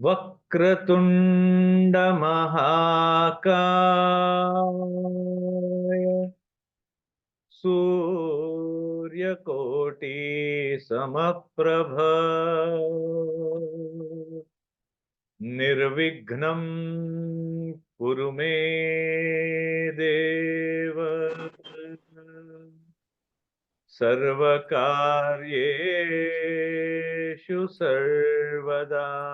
वक्रतुंड महाकाय सूर्यकोटि समप्रभ निर्विघ्नं कुरु मे देव सर्वकार्येषु सर्वदा।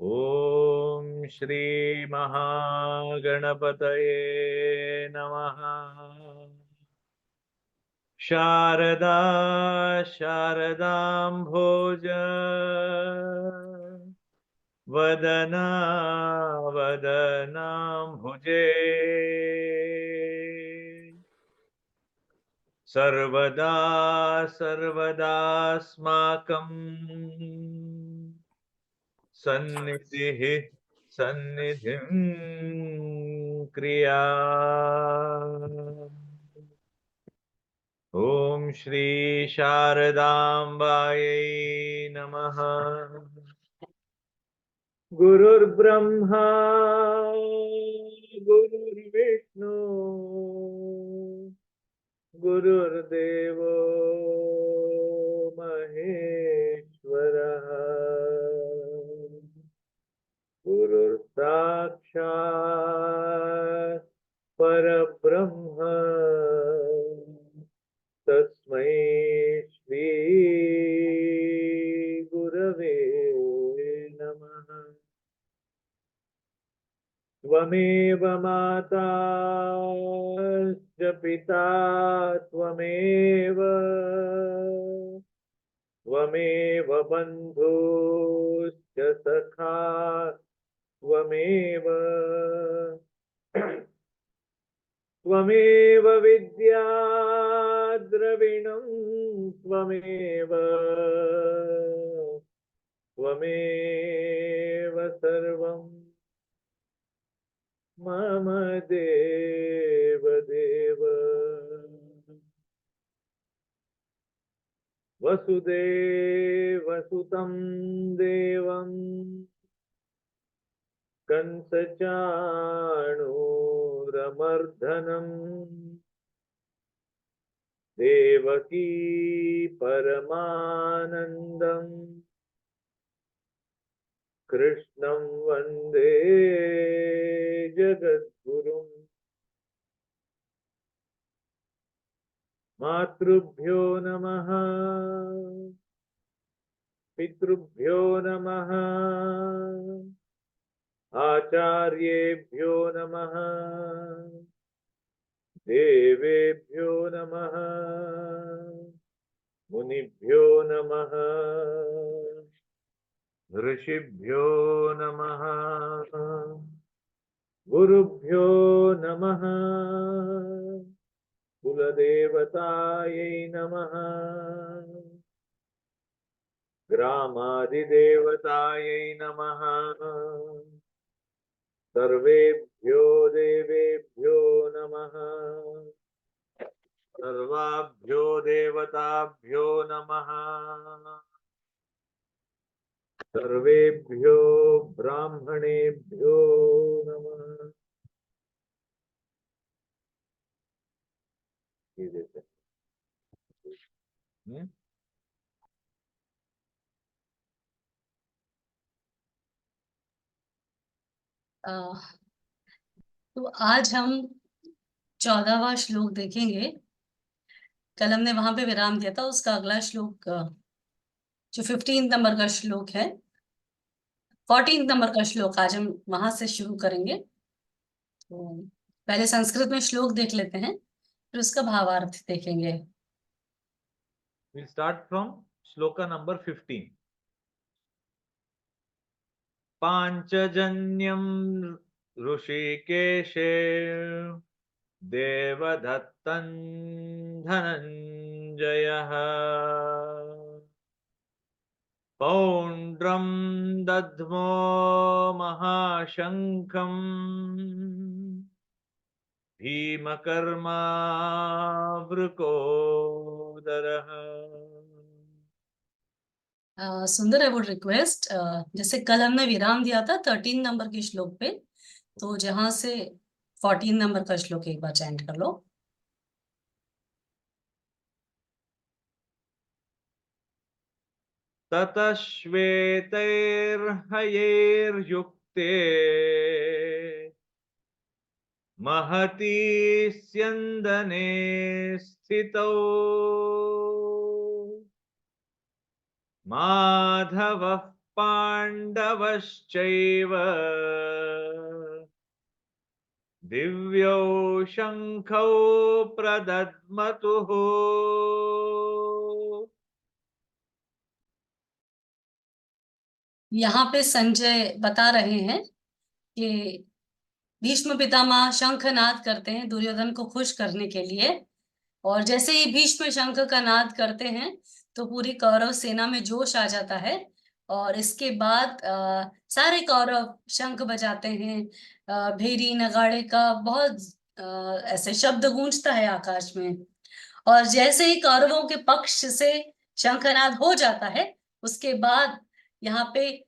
ओम श्री महागणपतये नमः। शारदा शारदाम्भोज वदना वदनाम्भुजे सर्वदा सर्वदास्माकं सन्निधिः सन्निधिं क्रिया। ओम श्री शारदाम्बायै नमः। गुरुर्ब्रह्मा गुरुर्विष्णु गुरुर्देवो महेश्वरः गुरुर्साक्षात् परब्रह्म तस्मै श्री गुरवे नमः। त्वमेव माता च पिता त्वमेव त्वमेव बन्धुश्च सखा त्वमेव त्वमेव विद्या द्रविणं त्वमेव त्वमेव सर्वं मम देव देव। वसुदेवसुतं देवं कंसचाणूरमर्दनम् देवकी परमानन्दम् कृष्णं वन्दे जगद्गुरुम्। मातृभ्यो नमः पितृभ्यो नमः आचार्येभ्यो नमः देवेभ्यो नमः मुनिभ्यो नमः ऋषिभ्यो नमः गुरुभ्यो नमः कुलदेवतायै नमः ग्रामादिदेवतायै नमः सर्वेभ्यो देवेभ्यो नमः सर्वाभ्यो देवताभ्यो नमः सर्वेभ्यो ब्राह्मणेभ्यो नमः। ये देते हैं। अ, तो आज हम 14वां श्लोक देखेंगे। कल हमने वहां पे विराम दिया था। उसका अगला श्लोक जो 15 नंबर का श्लोक है, 14 नंबर का श्लोक आज हम वहां से शुरू करेंगे। तो पहले संस्कृत में श्लोक देख लेते हैं, फिर उसका भावार्थ देखेंगे। We'll start from shloka number 15. पांचजन्यं ऋषिकेशे देवदत्तं धनञ्जयः पौण्ड्रं दध्मो महाशङ्खम् भीमकर्मावृकोदरः। सुंदर, आई वुड रिक्वेस्ट, जैसे कल हमने विराम दिया था 13 नंबर के श्लोक पे, तो जहां से 14 नंबर का श्लोक एक बार चैंट कर लो। ततः श्वेतैर्हयैर्युक्ते महती स्यन्दने स्थितौ माधवः पाण्डवश्चैव दिव्यौ शङ्खौ प्रदद्मतुः। यहाँ पे संजय बता रहे हैं कि भीष्म पितामह शंखनाद करते हैं दुर्योधन को खुश करने के लिए, और जैसे ही भीष्म शंख का नाद करते हैं तो पूरी कौरव सेना में जोश आ जाता है, और इसके बाद सारे कौरव शंख बजाते हैं, भेरी नगाड़े का बहुत ऐसे शब्द गूंजता है आकाश में। और जैसे ही कौरवों के पक्ष से शंखनाद हो जाता है, उसके बाद यहाँ पे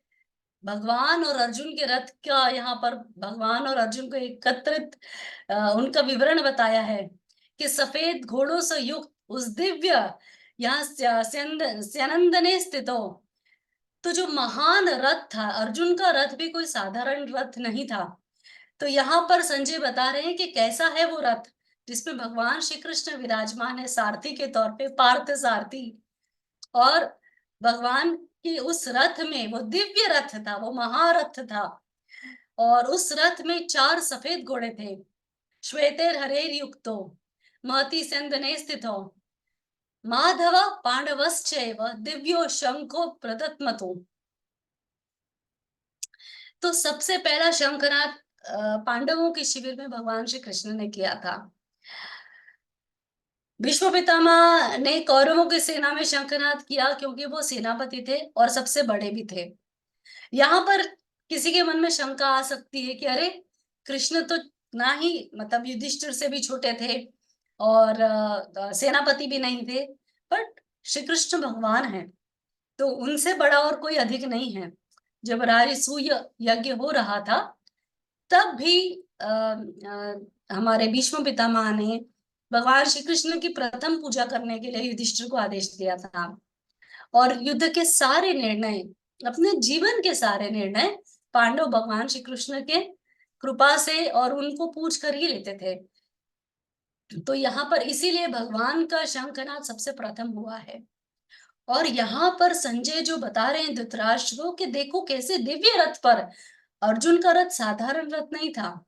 भगवान और अर्जुन के रथ का, यहाँ पर भगवान और अर्जुन को एकत्रित उनका विवरण बताया है कि सफेद घोड़ों से युक्त उस दिव्य यहाँ स्यनंदने स्थित हो। तो जो महान रथ था, अर्जुन का रथ भी कोई साधारण रथ नहीं था। तो यहाँ पर संजय बता रहे हैं कि कैसा है वो रथ जिसमें भगवान श्री कृष्ण विराजमान है सारथी के तौर पे, पार्थ सारथी। और भगवान की उस रथ में, वो दिव्य रथ था, वो महारथ था, और उस रथ में 4 सफेद घोड़े थे। श्वेतेर हरेर युक्तो महति स्यन्दने स्थितो माधव पांडवश्चैव दिव्यो शंखो प्रदत्मतो। तो सबसे पहला शंखनाद पांडवों के शिविर में भगवान श्री कृष्ण ने किया था। भीष्म पितामह ने कौरवों की सेना में शंखनाद किया क्योंकि वो सेनापति थे और सबसे बड़े भी थे। यहाँ पर किसी के मन में शंका आ सकती है कि अरे, कृष्ण तो ना ही मतलब युधिष्ठिर से भी छोटे थे और सेनापति भी नहीं थे, बट श्री कृष्ण भगवान हैं तो उनसे बड़ा और कोई अधिक नहीं है। जब राजसूय यज्ञ हो रहा था तब भी हमारे भीष्म पितामह ने भगवान श्री कृष्ण की प्रथम पूजा करने के लिए युधिष्ठिर को आदेश दिया था, और युद्ध के सारे निर्णय, अपने जीवन के सारे निर्णय पांडव भगवान श्री कृष्ण के कृपा से और उनको पूछ कर ही लेते थे। तो यहाँ पर इसीलिए भगवान का शंखनाद सबसे प्रथम हुआ है। और यहाँ पर संजय जो बता रहे हैं धृतराष्ट्र को कि देखो कैसे दिव्य रथ पर, अर्जुन का रथ साधारण रथ नहीं था।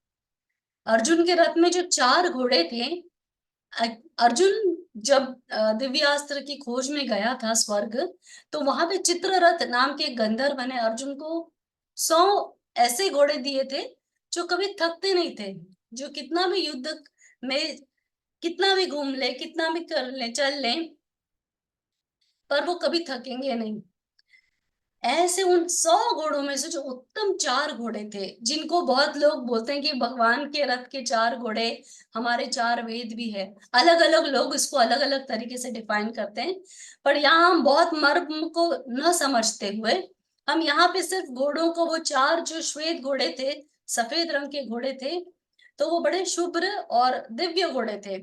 अर्जुन के रथ में जो 4 घोड़े थे, अर्जुन जब दिव्यास्त्र की खोज में गया था स्वर्ग, तो वहां पे चित्ररथ नाम के गंधर्व ने अर्जुन को 100 ऐसे घोड़े दिए थे जो कभी थकते नहीं थे, जो कितना भी युद्ध में कितना भी घूम ले, कितना भी कर ले, चल ले, पर वो कभी थकेंगे नहीं। ऐसे उन 100 घोड़ों में से जो उत्तम 4 घोड़े थे, जिनको बहुत लोग बोलते हैं कि भगवान के रथ के 4 घोड़े हमारे 4 वेद भी है, अलग अलग लोग इसको अलग अलग तरीके से डिफाइन करते हैं, पर यहाँ हम बहुत मर्म को न समझते हुए हम यहाँ पे सिर्फ घोड़ों को, वो 4 जो श्वेत घोड़े थे, सफेद रंग के घोड़े थे, तो वो बड़े शुभ्र और दिव्य घोड़े थे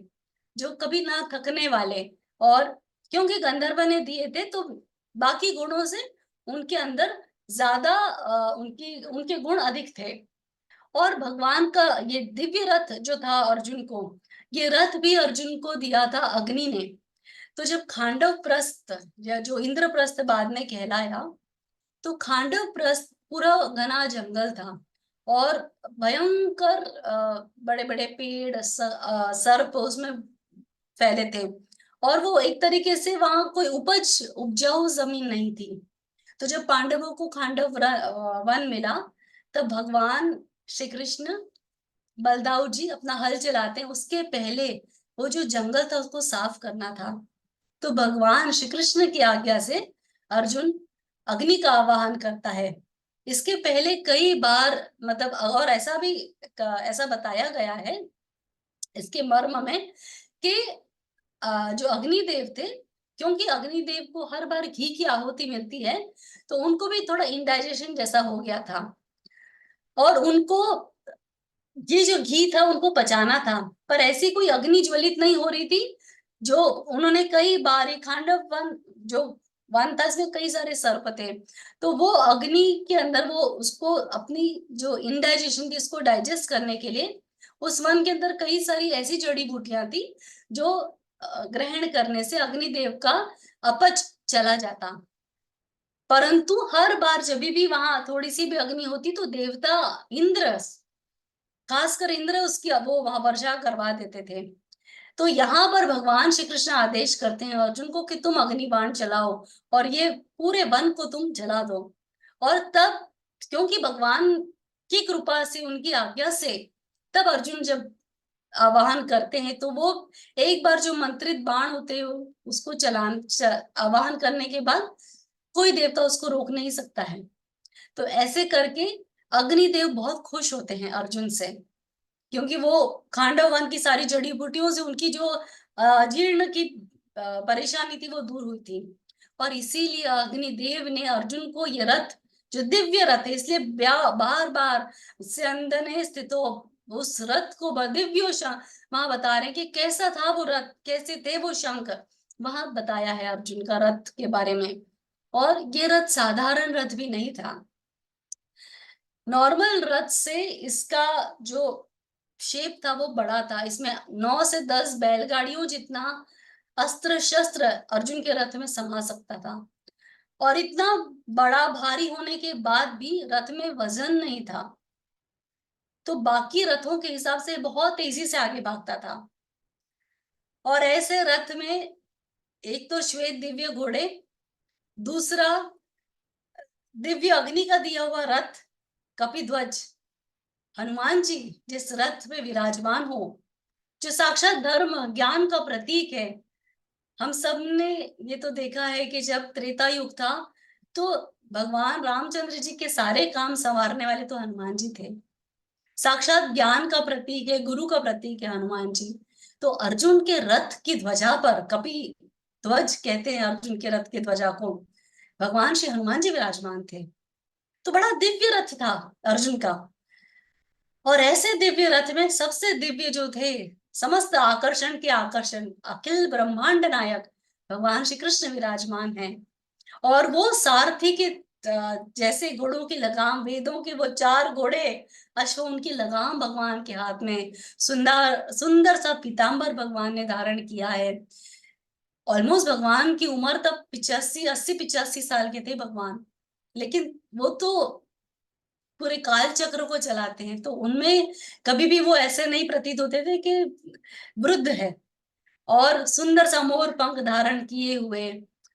जो कभी ना थकने वाले, और क्योंकि गंधर्व ने दिए थे तो बाकी घोड़ों से उनके अंदर ज्यादा उनके उनके गुण अधिक थे। और भगवान का ये दिव्य रथ जो था अर्जुन को, ये रथ भी अर्जुन को दिया था अग्नि ने। तो जब खांडव प्रस्थ या जो इंद्रप्रस्थ बाद में कहलाया, तो खांडव प्रस्थ पूरा घना जंगल था और भयंकर बड़े बड़े पेड़ सर्प उसमें फैले थे, और वो एक तरीके से वहां कोई उपजाऊ जमीन नहीं थी। तो जब पांडवों को खांडव वन मिला, तब भगवान श्री कृष्ण, बलदाऊ जी अपना हल चलाते हैं, उसके पहले वो जो जंगल था उसको साफ करना था। तो भगवान श्री कृष्ण की आज्ञा से अर्जुन अग्नि का आवाहन करता है। इसके पहले कई बार मतलब, और ऐसा भी ऐसा बताया गया है इसके मर्म में कि जो अग्निदेव थे, क्योंकि अग्निदेव को हर बार घी की आहुति मिलती है, तो उनको भी थोड़ा इंडाइजेशन जैसा हो गया था, और उनको ये जो घी था उनको पचाना था, पर ऐसी कोई अग्नि ज्वलित नहीं हो रही थी। जो उन्होंने कई बार, एक खांडव वन जो वन था, इसमें कई सारे सर्प थे, तो वो अग्नि के अंदर वो उसको अपनी जो इंडाइजेशन थी उसको डाइजेस्ट करने के लिए उस वन के अंदर कई सारी ऐसी जड़ी बूटियां थी जो ग्रहण करने से अग्निदेव का अपच चला जाता। परंतु हर बार जब भी वहां थोड़ी सी भी अग्नि होती तो देवता इंद्र, खासकर इंद्र, उसकी वो वहां वर्षा करवा देते थे। तो यहाँ पर भगवान श्री कृष्ण आदेश करते हैं अर्जुन को कि तुम अग्निबाण चलाओ और ये पूरे वन को तुम जला दो। और तब, क्योंकि भगवान की कृपा से, उनकी आज्ञा से, तब अर्जुन जब आवाहन करते हैं तो वो एक बार जो मंत्रित बाण होते हैं उसको आवाहन करने के बाद कोई देवता उसको रोक नहीं सकता है। तो ऐसे करके अग्निदेव बहुत खुश होते हैं अर्जुन से, क्योंकि वो खांडव वन की सारी जड़ी बूटियों से उनकी जो जीर्ण की परेशानी थी वो दूर हुई थी। और इसीलिए अग्निदेव ने अर्जुन को ये रथ, जो दिव्य रथ है, इसलिए बार बार स्यंदने स्थित उस रथ को दिव्यो वहां बता रहे हैं कि कैसा था वो रथ, कैसे थे वो शंख, वहां बताया है अर्जुन का रथ के बारे में। और ये रथ साधारण रथ भी नहीं था, नॉर्मल रथ से इसका जो शेप था वो बड़ा था। इसमें 9 से 10 बैलगाड़ियों जितना अस्त्र शस्त्र अर्जुन के रथ में समा सकता था। और इतना बड़ा भारी होने के बाद भी रथ में वजन नहीं था, तो बाकी रथों के हिसाब से बहुत तेजी से आगे भागता था। और ऐसे रथ में एक तो श्वेत दिव्य घोड़े, दूसरा दिव्य अग्नि का दिया हुआ रथ कपिध्वज, हनुमान जी जिस रथ में विराजमान हो, जो साक्षात धर्म ज्ञान का प्रतीक है। हम सब ने ये तो देखा है कि जब त्रेता युग था तो भगवान रामचंद्र जी के सारे काम संवारने वाले तो हनुमान जी थे, साक्षात ज्ञान का प्रतीक है, गुरु का प्रतीक है हनुमान जी। तो अर्जुन के रथ की ध्वजा पर, कपि ध्वज कहते हैं अर्जुन के रथ की ध्वजा को, भगवान श्री हनुमान जी विराजमान थे। तो बड़ा दिव्य रथ था अर्जुन का। और ऐसे दिव्य रथ में सबसे दिव्य जो थे, समस्त आकर्षण के आकर्षण, अखिल ब्रह्मांड नायक भगवान श्री कृष्ण विराजमान हैं। और वो सारथी के जैसे घोड़ों की लगाम, वेदों के वो 4 घोड़े अश्व, उनकी लगाम भगवान के हाथ में, सुंदर सुंदर सा पीतांबर भगवान ने धारण किया है। ऑलमोस्ट भगवान की उम्र तब 85 के थे भगवान, लेकिन वो तो पूरे काल चक्र को चलाते हैं, तो उनमें कभी भी वो ऐसे नहीं प्रतीत होते थे कि वृद्ध है। और सुंदर सा मोर पंख धारण किए हुए,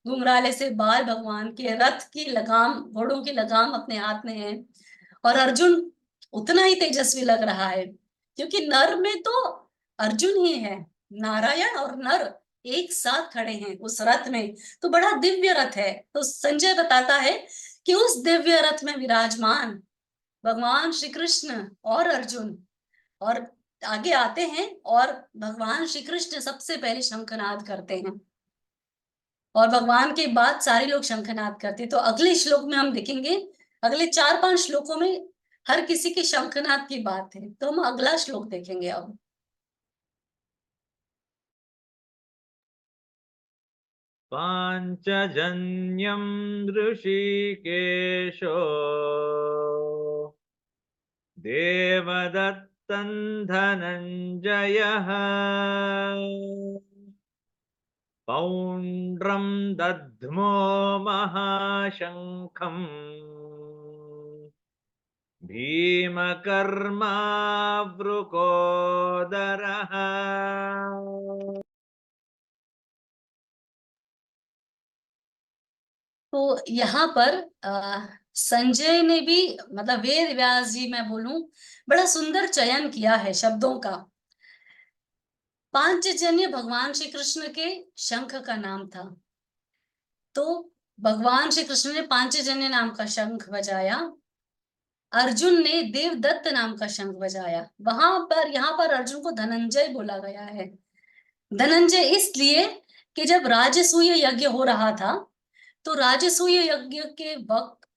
घुंघराले से बाल, भगवान के रथ की लगाम, घोड़ों की लगाम अपने हाथ में है। और अर्जुन उतना ही तेजस्वी लग रहा है, क्योंकि नर में तो अर्जुन ही है, नारायण और नर एक साथ खड़े हैं उस रथ में, तो बड़ा दिव्य रथ है। तो संजय बताता है कि उस दिव्य रथ में विराजमान भगवान श्री कृष्ण और अर्जुन, और आगे आते हैं और भगवान श्री कृष्ण सबसे पहले शंखनाद करते हैं, और भगवान के बाद सारे लोग शंखनाद करते हैं। तो अगले श्लोक में हम देखेंगे, अगले 4-5 श्लोकों में हर किसी के शंखनाद की बात है। तो हम अगला श्लोक देखेंगे अब। पाञ्चजन्यं ऋषिकेशो देवदत्तं धनञ्जयः पौण्ड्रं दद्मो महाशङ्खम् भीमकर्मावृकोदरः। तो यहाँ पर संजय ने भी, मतलब वेद व्यास जी मैं बोलूं, बड़ा सुंदर चयन किया है शब्दों का। पांचजन्य भगवान श्री कृष्ण के शंख का नाम था, तो भगवान श्री कृष्ण ने पांचजन्य नाम का शंख बजाया, अर्जुन ने देवदत्त नाम का शंख बजाया। वहां पर, यहाँ पर अर्जुन को धनंजय बोला गया है। धनंजय इसलिए कि जब राजसूय यज्ञ हो रहा था, तो राजसूय यज्ञ के वक्त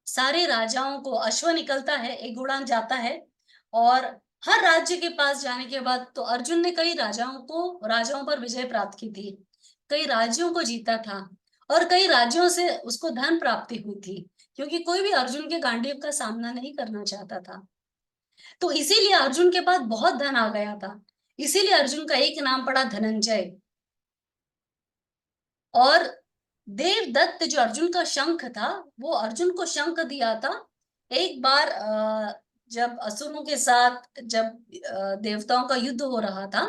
सारे राजाओं को अश्व निकलता है, एक घोड़ा जाता है, और हर राज्य के पास जाने के बाद तो अर्जुन ने कई राजाओं पर विजय प्राप्त की थी, कई राज्यों को जीता था, और कई राज्यों से उसको धन प्राप्ति हुई थी, क्योंकि कोई भी अर्जुन के गांडीव का सामना नहीं करना चाहता था। तो इसीलिए अर्जुन के पास बहुत धन आ गया था, इसीलिए अर्जुन का एक नाम पड़ा धनंजय। और देवदत्त जो अर्जुन का शंख था, वो अर्जुन को शंख दिया था एक बार, जब असुरों के साथ, जब देवताओं का युद्ध हो रहा था,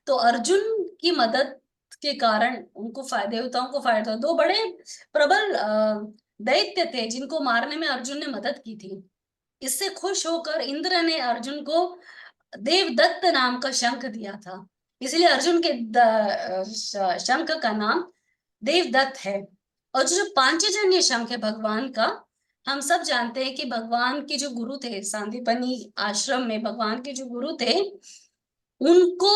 तो अर्जुन की मदद के कारण उनको देवताओं को फायदा। दो बड़े प्रबल दैत्य थे जिनको मारने में अर्जुन ने मदद की थी। इससे खुश होकर इंद्र ने अर्जुन को देवदत्त नाम का शंख दिया था, इसलिए अर्जुन के शंख का नाम देवदत्त है। और जो पांचजन्य शंख है भगवान का, हम सब जानते हैं कि भगवान के जो गुरु थे, सांदीपनी आश्रम में भगवान के जो गुरु थे, उनको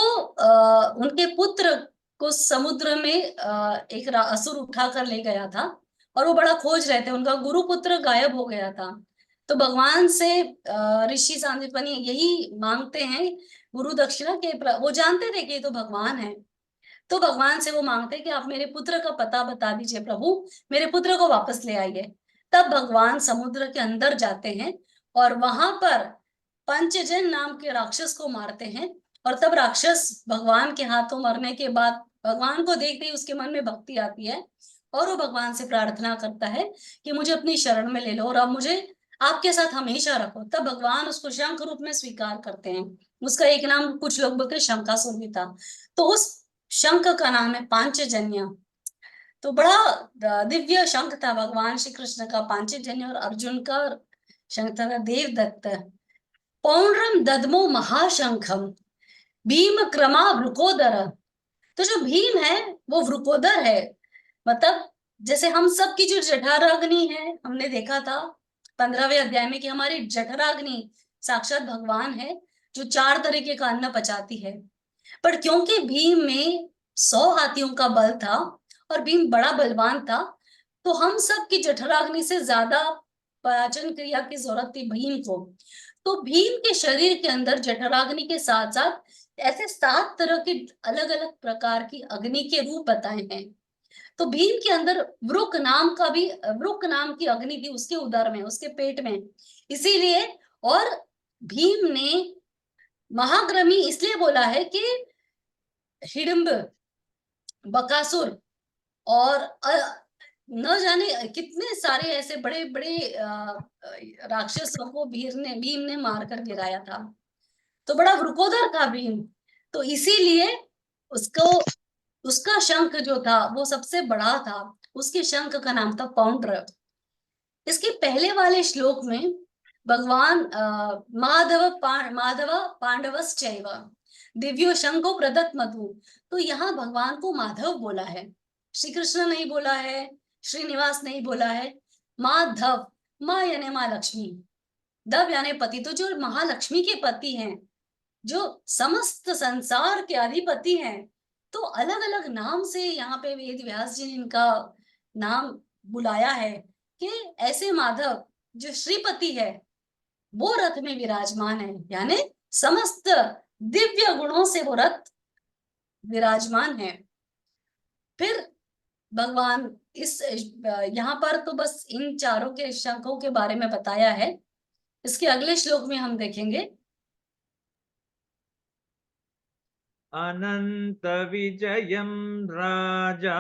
उनके पुत्र को समुद्र में एक असुर उठा कर ले गया था, और वो बड़ा खोज रहे थे, उनका गुरु पुत्र गायब हो गया था। तो भगवान से ऋषि सांदीपनी यही मांगते हैं गुरु दक्षिणा के, वो जानते थे कि ये तो भगवान है, तो भगवान से वो मांगते हैं कि आप मेरे पुत्र का पता बता दीजिए प्रभु, मेरे पुत्र को वापस ले आइए। तब भगवान समुद्र के अंदर जाते हैं और वहां पर पंचजन नाम के राक्षस को मारते हैं, और तब राक्षस भगवान के हाथों मरने के बाद भगवान को देखते ही उसके मन में भक्ति आती है, और वो भगवान से प्रार्थना करता है कि मुझे अपनी शरण में ले लो और अब मुझे आपके साथ हमेशा रखो। तब भगवान उसको शंख रूप में स्वीकार करते हैं। उसका एक नाम कुछ लोग बोलते हैं शंखासुर भी था। तो उस शंख का नाम है पांचजन्य। तो बड़ा दिव्य शंख था भगवान श्री कृष्ण का पांचजन्य, और अर्जुन का शंख था देवदत्त। पौंड्रम दद्मो महाशंखम भीम क्रमा वृकोदर। तो जो भीम है वो वृकोदर है, मतलब जैसे हम सब की जो जठराग्नि है, हमने देखा था 15वें अध्याय में कि हमारी जठराग्नि साक्षात भगवान है जो 4 तरीके का अन्न पचाती है। पर क्योंकि भीम में 100 हाथियों का बल था और भीम बड़ा बलवान था, तो हम सब की जठराग्नि से ज्यादा पाचन क्रिया की जरूरत थी भीम को। तो भीम के शरीर के अंदर जठराग्नि के साथ साथ ऐसे 7 तरह के अलग अलग प्रकार की अग्नि के रूप बताए हैं। तो भीम के अंदर वृक नाम की अग्नि थी उसके उदर में, उसके पेट में, इसीलिए। और भीम ने महाग्रमी इसलिए बोला है कि हिडिंब, बकासुर और न जाने कितने सारे ऐसे बड़े बड़े राक्षसों को भीम ने मारकर गिराया था। तो बड़ा वृकोदर था भीम, तो इसीलिए उसको उसका शंख जो था वो सबसे बड़ा था, उसके शंख का नाम था पौंड्र। इसके पहले वाले श्लोक में भगवान माधव पांडवश्चैव दिव्यो शंखो प्रदत्त मधु, तो यहाँ भगवान को माधव बोला है, श्री कृष्ण नहीं बोला है, श्रीनिवास नहीं बोला है, माधव। माँ यानी माँ लक्ष्मी, दव यानी पति। तो जो महालक्ष्मी के पति हैं, जो समस्त संसार के अधिपति हैं, तो अलग अलग नाम से यहाँ पे वेद व्यास जी ने इनका नाम बुलाया है कि ऐसे माधव जो श्रीपति है वो रथ में विराजमान है, यानी समस्त दिव्य गुणों से वो रथ विराजमान है। फिर भगवान इस यहाँ पर तो बस इन चारों के शंखों के बारे में बताया है। इसके अगले श्लोक में हम देखेंगे अनंत विजयम राजा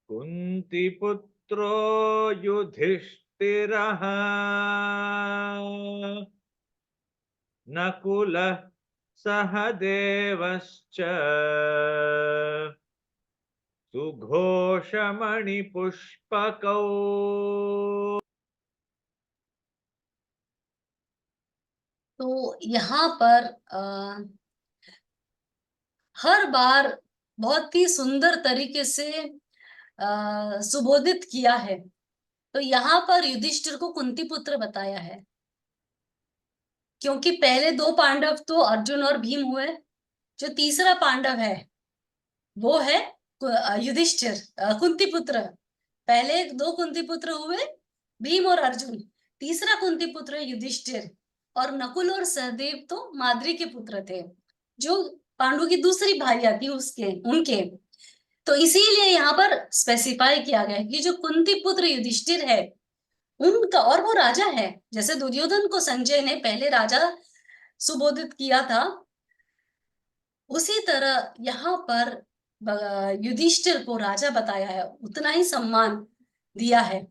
कुंतीपुत्रो युधिष्ठिरः नकुलः सहदेवश्च सुघोषमणिपुष्पकौ। तो यहाँ पर हर बार बहुत ही सुंदर तरीके से सुबोधित किया है। तो यहाँ पर युधिष्ठिर को कुंती पुत्र बताया है, क्योंकि पहले 2 पांडव तो अर्जुन और भीम हुए, जो तीसरा पांडव है वो है युधिष्ठिर, कुंती पुत्र। पहले 2 कुंती पुत्र हुए, भीम और अर्जुन। तीसरा कुंती पुत्र है युधिष्ठिर। और नकुल और सहदेव तो माद्री के पुत्र थे, जो पांडु की दूसरी भार्या थी उसके उनके। तो इसीलिए यहाँ पर स्पेसिफाई किया गया है कि जो कुंती पुत्र युधिष्ठिर है उनका, और वो राजा है। जैसे दुर्योधन को संजय ने पहले राजा सुबोधित किया था, उसी तरह यहाँ पर युधिष्ठिर को राजा बताया है, उतना ही सम्मान दिया है।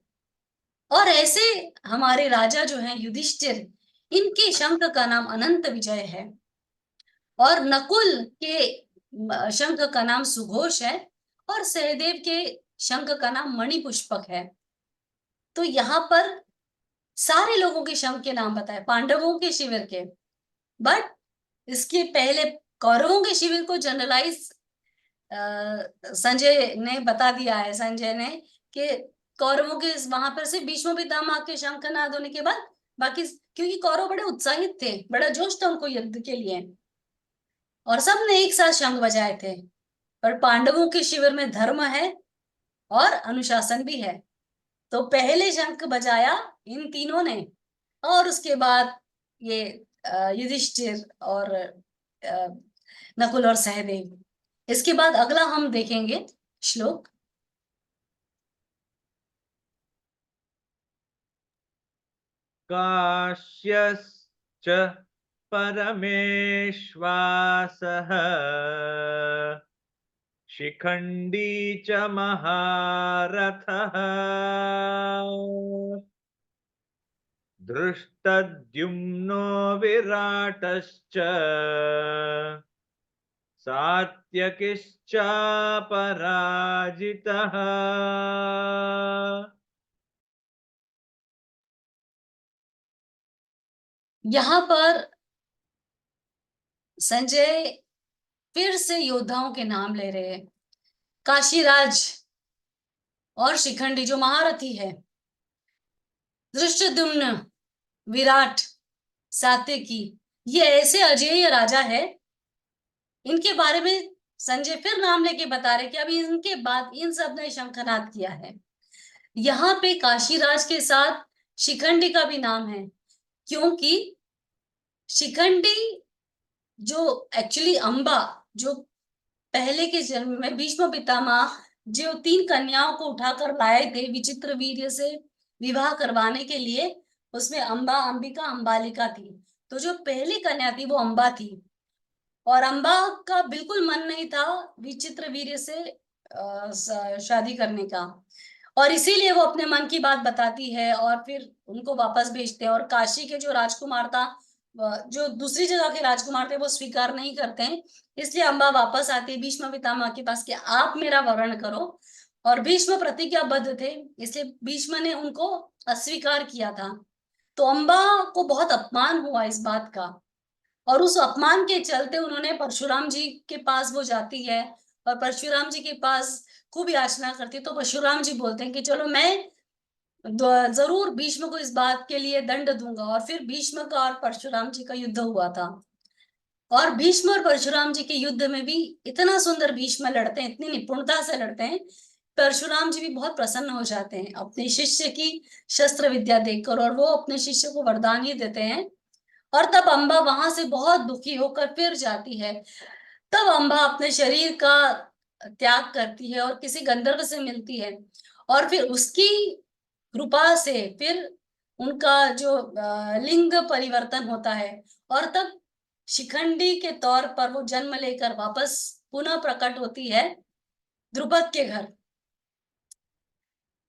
और ऐसे हमारे राजा जो हैं युधिष्ठिर, इनके शंख का नाम अनंत विजय है, और नकुल के शंख का नाम सुघोष है, और सहदेव के शंख का नाम मणिपुष्पक है। तो यहाँ पर सारे लोगों के शंख के नाम बताए, पांडवों के शिविर के। बट इसके पहले कौरवों के शिविर को जनरलाइज संजय ने बता दिया है, संजय ने, कि कौरवों के वहां पर से भीष्म पितामह के शंखनाद होने के बाद बाकी, क्योंकि कौरव बड़े उत्साहित थे, बड़ा जोश था उनको युद्ध के लिए, और सबने एक साथ शंख बजाए थे। पर पांडवों के शिविर में धर्म है और अनुशासन भी है, तो पहले शंख बजाया इन तीनों ने, और उसके बाद ये युधिष्ठिर और नकुल और सहदेव। इसके बाद अगला हम देखेंगे श्लोक। काश्यश्च परमेश्वासः शिखण्डी च महारथः धृष्टद्युम्नो विराटश्च सात्यकिश्चापराजितः। यहाँ पर संजय फिर से योद्धाओं के नाम ले रहे हैं। काशीराज और शिखंडी जो महारथी है, धृष्टद्युम्न, विराट, सात्यकी, ये ऐसे अजेय राजा है, इनके बारे में संजय फिर नाम लेके बता रहे कि अभी इनके बाद इन सब ने शंखनाद किया है। यहाँ पे काशीराज के साथ शिखंडी का भी नाम है, क्योंकि शिखंडी जो एक्चुअली अंबा, जो पहले के जन्म में भीष्म पितामह जो 3 कन्याओं को उठाकर लाए थे विचित्र वीर्य से विवाह करवाने के लिए, उसमें अंबा, अंबिका, अंबालिका थी। तो जो पहली कन्या थी वो अंबा थी, और अंबा का बिल्कुल मन नहीं था विचित्र वीर्य से शादी करने का, और इसीलिए वो अपने मन की बात बताती है और फिर उनको वापस भेजते हैं। और काशी के जो राजकुमार था, जो दूसरी जगह के राजकुमार थे, वो स्वीकार नहीं करते हैं, इसलिए अंबा वापस आती है भीष्म पितामह के पास कि आप मेरा वरण करो। और भीष्म प्रतिज्ञाबद्ध थे, इसलिए भीष्म ने उनको अस्वीकार किया था। तो अंबा को बहुत अपमान हुआ इस बात का, और उस अपमान के चलते उन्होंने परशुराम जी के पास वो जाती है, और परशुराम जी के पास खूब याचना करती है। तो परशुराम जी बोलते हैं कि चलो मैं जरूर भीष्म को इस बात के लिए दंड दूंगा। और फिर भीष्म का और परशुराम जी का युद्ध हुआ था, और भीष्म और परशुराम जी के युद्ध में भी इतना सुंदर भीष्म लड़ते हैं, इतनी निपुणता से लड़ते हैं, परशुराम जी भी बहुत प्रसन्न हो जाते हैं अपने शिष्य की शस्त्र विद्या देखकर, और वो अपने शिष्य को वरदान ही देते हैं। और तब अंबा वहां से बहुत दुखी होकर फिर जाती है। तब अंबा अपने शरीर का त्याग करती है और किसी गंधर्व से मिलती है, और फिर उसकी कृपा से फिर उनका जो लिंग परिवर्तन होता है, और तब शिखंडी के तौर पर वो जन्म लेकर वापस पुनः प्रकट होती है द्रुपद के घर।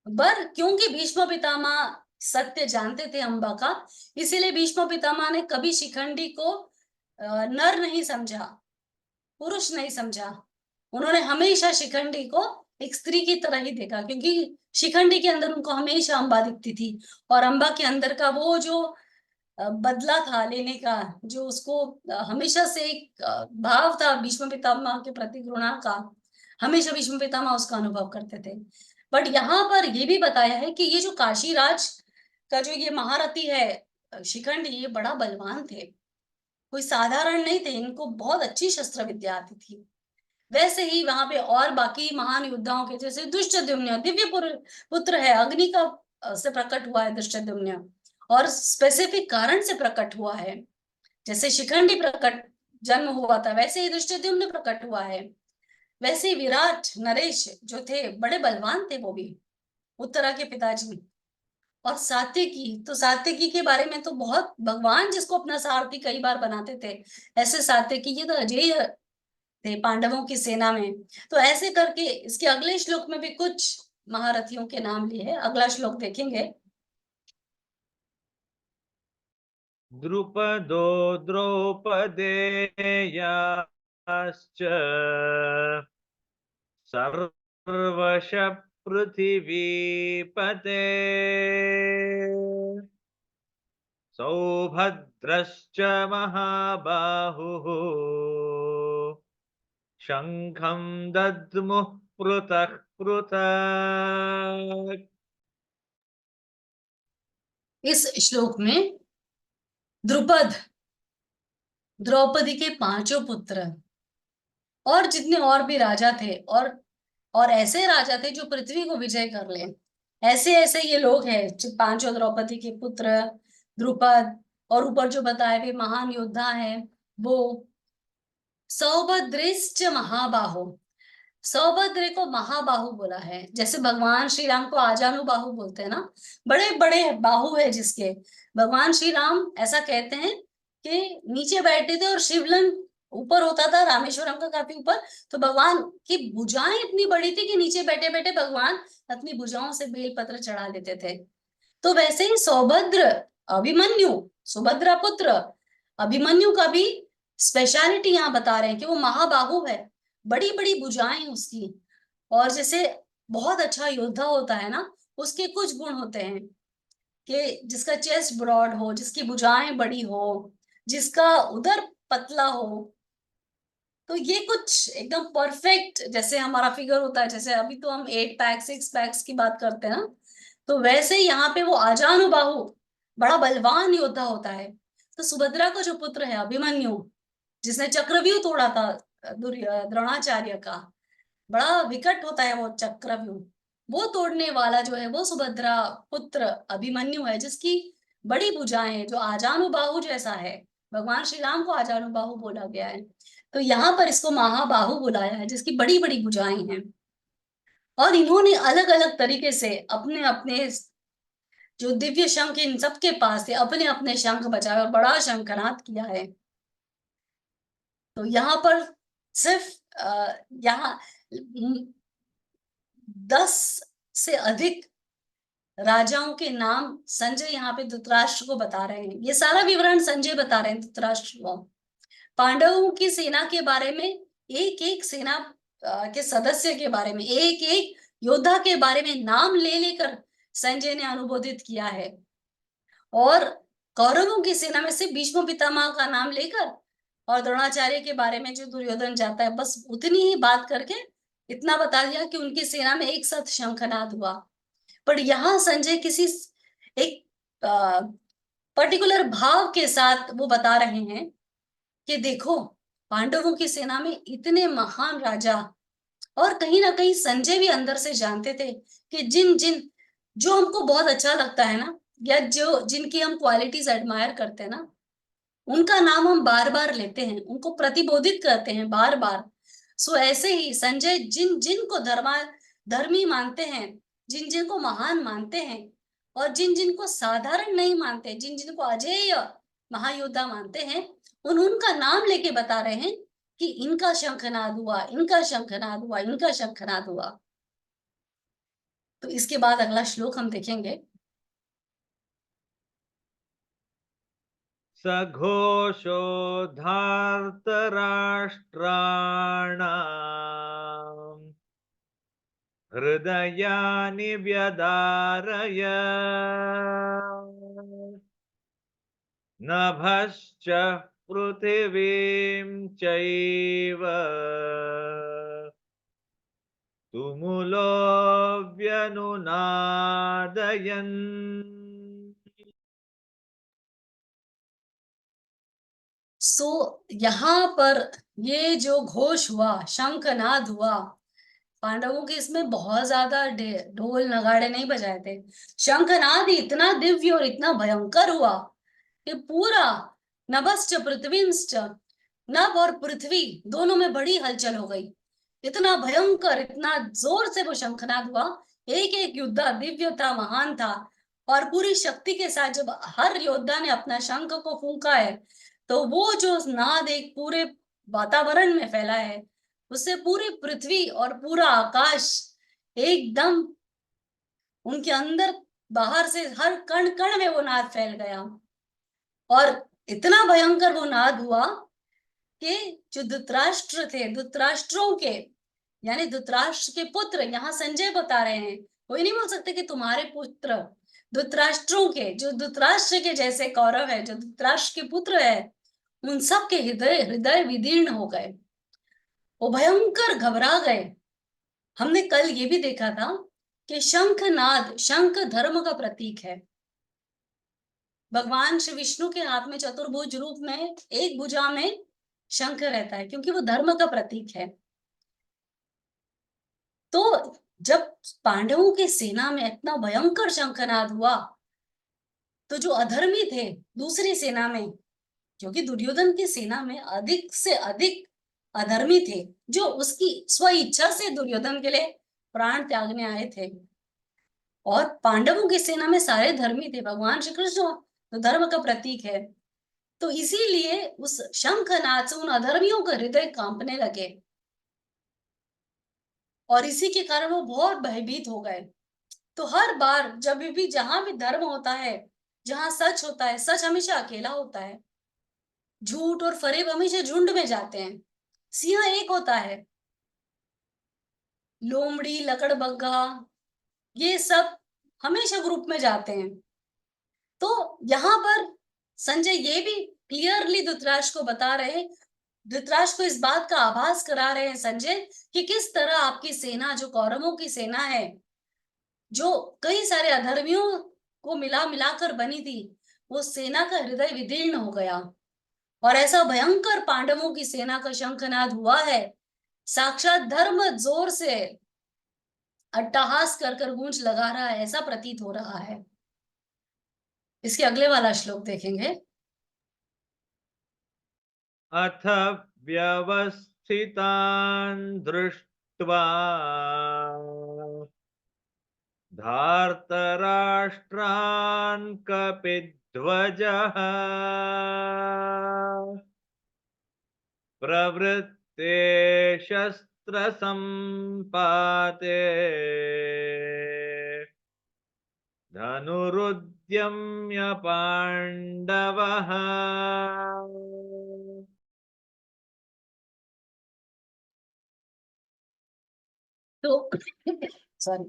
पर क्योंकि भीष्म पितामह सत्य जानते थे अंबा का, इसीलिए भीष्म पितामह ने कभी शिखंडी को नर नहीं समझा, पुरुष नहीं समझा। उन्होंने हमेशा शिखंडी को एक स्त्री की तरह ही देखा, क्योंकि शिखंडी के अंदर उनको हमेशा अंबा दिखती थी, और अंबा के अंदर का वो जो बदला था लेने का, जो उसको हमेशा से एक भाव था भीष्म पितामह के प्रति घृणा का, हमेशा भीष्म पितामह उसका अनुभव करते थे। बट यहाँ पर ये भी बताया है कि ये जो काशीराज का जो ये महारथी है शिखंडी, ये बड़ा बलवान थे, कोई साधारण नहीं थे, इनको बहुत अच्छी शस्त्र विद्या आती थी। वैसे ही वहां पे और बाकी महान योद्धाओं के जैसे धृष्टद्युम्न दिव्य पुत्र है, अग्नि का से प्रकट हुआ है धृष्टद्युम्न, और स्पेसिफिक कारण से प्रकट हुआ है। जैसे शिखंडी प्रकट जन्म हुआ था, वैसे ही धृष्टद्युम्न प्रकट हुआ है। वैसे ही विराट नरेश जो थे बड़े बलवान थे, वो भी उत्तरा के पिताजी। और सात्यकी, तो सात्यकी के बारे में तो बहुत, भगवान जिसको अपना सारथी कई बार बनाते थे, ऐसे सात्यकी ये तो अजय थे पांडवों की सेना में। तो ऐसे करके इसके अगले श्लोक में भी कुछ महारथियों के नाम लिए हैं, अगला श्लोक देखेंगे। द्रुपदो द्रौपदेयाश्च सर्वश पृथिवीपते सौभद्रश्च महाबाहुः शंखं दद्मुः पृथक् पृथक्। इस श्लोक में द्रुपद, द्रौपदी के पांचों पुत्र और जितने और भी राजा थे, और ऐसे राजा थे जो पृथ्वी को विजय कर ले, ऐसे ऐसे ये लोग हैं पांचों द्रौपदी के पुत्र, द्रुपद, और ऊपर जो बताए हुए महान योद्धा हैं वो। सौभद्रेश्च महाबाहो, सौभद्र को महाबाहु बोला है, जैसे भगवान श्री राम को आजानुबाहु बोलते हैं ना, बड़े बड़े बाहु है जिसके। भगवान श्री राम ऐसा कहते हैं कि नीचे बैठे थे और शिवलिंग ऊपर होता था रामेश्वरम का काफी ऊपर, तो भगवान की भुजाएं इतनी बड़ी थी कि नीचे बैठे बैठे भगवान अपनी भुजाओं से बेलपत्र चढ़ा लेते थे। तो वैसे ही सौभद्र, अभिमन्यु, सुभद्रा पुत्र अभिमन्यु का भी स्पेशलिटी यहाँ बता रहे हैं कि वो महाबाहु है, बड़ी बड़ी भुजाएं उसकी। और जैसे बहुत अच्छा योद्धा होता है ना, उसके कुछ गुण होते हैं कि जिसका चेस्ट ब्रॉड हो, जिसकी भुजाएं बड़ी हो, जिसका उदर पतला हो। तो ये कुछ एकदम परफेक्ट, जैसे हमारा फिगर होता है, जैसे अभी तो हम 8 पैक 6 पैक्स की बात करते हैं ना, तो वैसे ही यहाँ पे वो आजानुबाहु बड़ा बलवान योद्धा होता है। तो सुभद्रा का जो पुत्र है अभिमन्यु, जिसने चक्रव्यूह तोड़ा था द्रोणाचार्य का, बड़ा विकट होता है वो चक्रव्यूह, वो तोड़ने वाला जो है वो सुभद्रा पुत्र अभिमन्यु है, जिसकी बड़ी भुजाएं हैं, जो आजानुबाहु जैसा है। भगवान श्री राम को आजानुबाहु बोला गया है, तो यहाँ पर इसको महाबाहु बुलाया है, जिसकी बड़ी बड़ी भुजाएं हैं। और इन्होंने अलग अलग तरीके से अपने अपने जो दिव्य शंख इन सबके पास थे, अपने अपने शंख बजाए और बड़ा शंखनाद किया है। तो यहाँ पर सिर्फ यहाँ 10 से अधिक राजाओं के नाम संजय यहाँ पे धृतराष्ट्र को बता रहे हैं। ये सारा विवरण संजय बता रहे हैं धृतराष्ट्र को। पांडवों की सेना के बारे में, एक एक सेना के सदस्य के बारे में, एक एक योद्धा के बारे में नाम ले लेकर संजय ने अनुबोधित किया है। और कौरवों की सेना में से भीष्म पितामह का नाम लेकर, और द्रोणाचार्य के बारे में जो दुर्योधन जाता है, बस उतनी ही बात करके इतना बता दिया कि उनकी सेना में एक साथ शंखनाद हुआ। पर यहाँ संजय किसी एक पर्टिकुलर भाव के साथ वो बता रहे हैं कि देखो, पांडवों की सेना में इतने महान राजा, और कहीं ना कहीं संजय भी अंदर से जानते थे कि जिन जिन जो हमको बहुत अच्छा लगता है ना, या जो जिनकी हम क्वालिटीज एडमायर करते हैं ना, उनका नाम हम बार बार लेते हैं, उनको प्रतिबोधित करते हैं बार बार। सो ऐसे ही संजय जिन जिन को धर्मी मानते हैं, जिन जिन को महान मानते हैं, और जिन जिन को साधारण नहीं मानते, जिन जिन को अजेय महायोद्धा मानते हैं, उनका नाम लेके बता रहे हैं कि इनका शंखनाद हुआ, इनका शंखनाद हुआ, इनका शंखनाद हुआ। तो इसके बाद अगला श्लोक हम देखेंगे। सघोषो धार्तराष्ट्राणाम् हृदयानि व्यदारय नभश्च पृथिवीं चैव तुमुलो व्यनुनादयन्। सो यहाँ पर ये जो घोष हुआ, शंखनाद हुआ, पांडवों के इसमें बहुत ज्यादा ढोल नगाड़े नहीं बजाए थे। शंखनाद इतना दिव्य और इतना भयंकर हुआ कि पूरा नभश्च पृथ्वींश्च, नभ और पृथ्वी दोनों में बड़ी हलचल हो गई। इतना भयंकर, इतना जोर से वो शंखनाद हुआ। एक एक योद्धा दिव्य था, महान था, और पूरी शक्ति के साथ जब हर योद्धा ने अपना शंख को फूंका है, तो वो जो नाद एक पूरे वातावरण में फैला है, उससे पूरी पृथ्वी और पूरा आकाश एकदम उनके अंदर बाहर से हर कण कण में वो नाद फैल गया। और इतना भयंकर वो नाद हुआ कि जो धृतराष्ट्र थे, धृतराष्ट्रों के यानी धृतराष्ट्र के पुत्र, यहाँ संजय बता रहे हैं, कोई नहीं बोल सकते कि तुम्हारे पुत्र, धृतराष्ट्रों के, जो धृतराष्ट्र के जैसे कौरव है, जो धृतराष्ट्र के पुत्र है, उन सब के हृदय हृदय विदीर्ण हो गए, वो भयंकर घबरा गए। हमने कल ये भी देखा था कि शंखनाद, शंख धर्म का प्रतीक है। भगवान श्री विष्णु के हाथ में चतुर्भुज रूप में एक भुजा में शंख रहता है, क्योंकि वो धर्म का प्रतीक है। तो जब पांडवों की सेना में इतना भयंकर शंखनाद हुआ, तो जो अधर्मी थे दूसरी सेना में, क्योंकि दुर्योधन की सेना में अधिक से अधिक अधर्मी थे, जो उसकी स्व इच्छा से दुर्योधन के लिए प्राण त्यागने आए थे, और पांडवों की सेना में सारे धर्मी थे। भगवान श्री कृष्ण तो धर्म का प्रतीक है, तो इसीलिए उस शंखनाद से उन अधर्मियों के हृदय कांपने लगे, और इसी के कारण वो बहुत भयभीत हो गए। तो हर बार जब भी जहां भी धर्म होता है, जहां सच होता है, सच हमेशा अकेला होता है, झूठ और फरेब हमेशा झुंड में जाते हैं, सिंह एक होता है, लोमड़ी लकड़बग्गा ये सब हमेशा ग्रुप में जाते हैं। तो यहाँ पर संजय ये भी क्लियरली धृतराष्ट्र को बता रहे हैं, धृतराष्ट्र को इस बात का आभास करा रहे हैं संजय, कि किस तरह आपकी सेना, जो कौरवों की सेना है, जो कई सारे अधर्मियों को मिला मिलाकर बनी थी, वो सेना का हृदय विदीर्ण हो गया, और ऐसा भयंकर पांडवों की सेना का शंखनाद हुआ है, साक्षात धर्म जोर से अट्टहास कर कर गूंज लगा रहा है, ऐसा प्रतीत हो रहा है। इसके अगले वाला श्लोक देखेंगे। अथ व्यवस्थितान् दृष्ट्वा धार्तराष्ट्रान् कपिध्वजः प्रवृत्ते शस्त्रसम्पाते धनुरुद्यम्य पाण्डवः। तो सॉरी,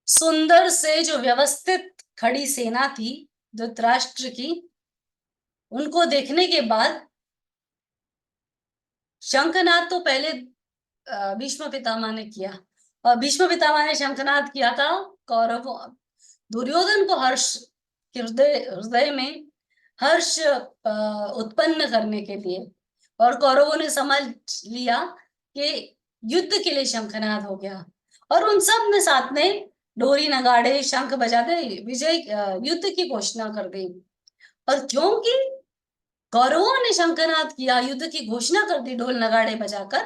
सुंदर से जो व्यवस्थित खड़ी सेना थी धृतराष्ट्र की, उनको देखने के बाद शंखनाद तो पहले भीष्म पितामह ने किया, और भीष्म पितामह ने शंखनाद किया था कौरवों, दुर्योधन को हर्ष, हृदय हृदय में हर्ष उत्पन्न करने के लिए, और कौरवों ने समझ लिया कि युद्ध के लिए शंखनाद हो गया, और उन सब ने साथ में डोरी नगाड़े शंख बजाते विजय युद्ध की घोषणा कर दी। और क्योंकि कौरवों ने शंखनाद किया, युद्ध की घोषणा कर दी ढोल नगाड़े बजाकर,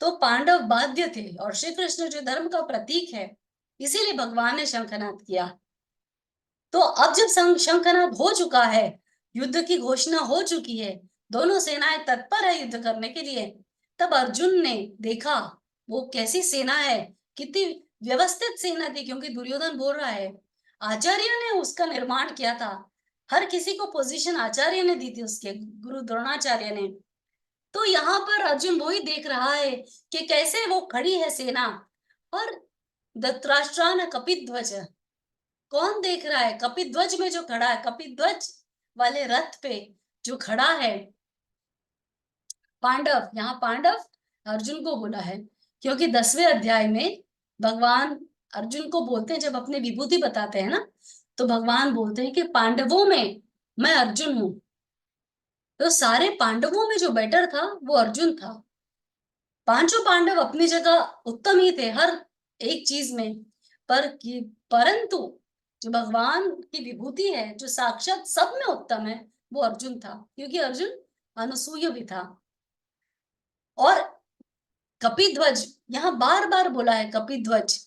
तो पांडव बाध्य थे, और श्री कृष्ण जो धर्म का प्रतीक है, इसीलिए भगवान ने शंखनाद किया। तो अब जब शंखनाद हो चुका है, युद्ध की घोषणा हो चुकी है, दोनों सेनाएं तत्पर है युद्ध करने के लिए, तब अर्जुन ने देखा वो कैसी सेना है, कितनी व्यवस्थित सेना थी, क्योंकि दुर्योधन बोल रहा है आचार्य ने उसका निर्माण किया था, हर किसी को पोजीशन आचार्य ने दी थी, उसके गुरु द्रोणाचार्य ने। तो यहाँ पर अर्जुन वही देख रहा है कि कैसे वो खड़ी है सेना, और धृतराष्ट्रान कपिध्वज, कौन देख रहा है, कपिध्वज में जो खड़ा है, कपिध्वज वाले रथ पे जो खड़ा है पांडव, यहाँ पांडव अर्जुन को बोला है, क्योंकि 10वें अध्याय में भगवान अर्जुन को बोलते हैं, जब अपने विभूति बताते हैं ना, तो भगवान बोलते हैं कि पांडवों में मैं अर्जुन हूं, तो सारे पांडवों में जो बेटर था वो अर्जुन था। पांचों पांडव अपनी जगह उत्तम ही थे हर एक चीज में, परंतु जो भगवान की विभूति है, जो साक्षात सब में उत्तम है, वो अर्जुन था, क्योंकि अर्जुन अनसूय भी था। और कपिध्वज, यहाँ बार बार बोला है कपिध्वज,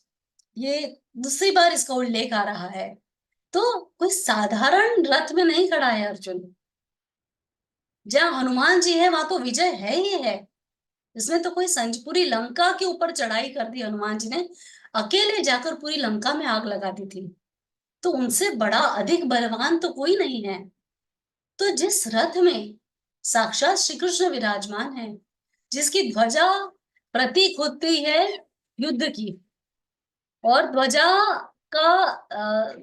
ये दूसरी बार इसका उल्लेख आ रहा है। तो कोई साधारण रथ में नहीं खड़ा है अर्जुन। जहाँ हनुमान जी है वहां तो विजय है ही है। इसमें तो कोई पूरी लंका के ऊपर चढ़ाई कर दी हनुमान जी ने, अकेले जाकर पूरी लंका में आग लगा दी थी। तो उनसे बड़ा अधिक बलवान तो कोई नहीं है। तो जिस रथ में साक्षात श्री कृष्ण विराजमान है, जिसकी ध्वजा प्रतीक होती है युद्ध की, और ध्वजा का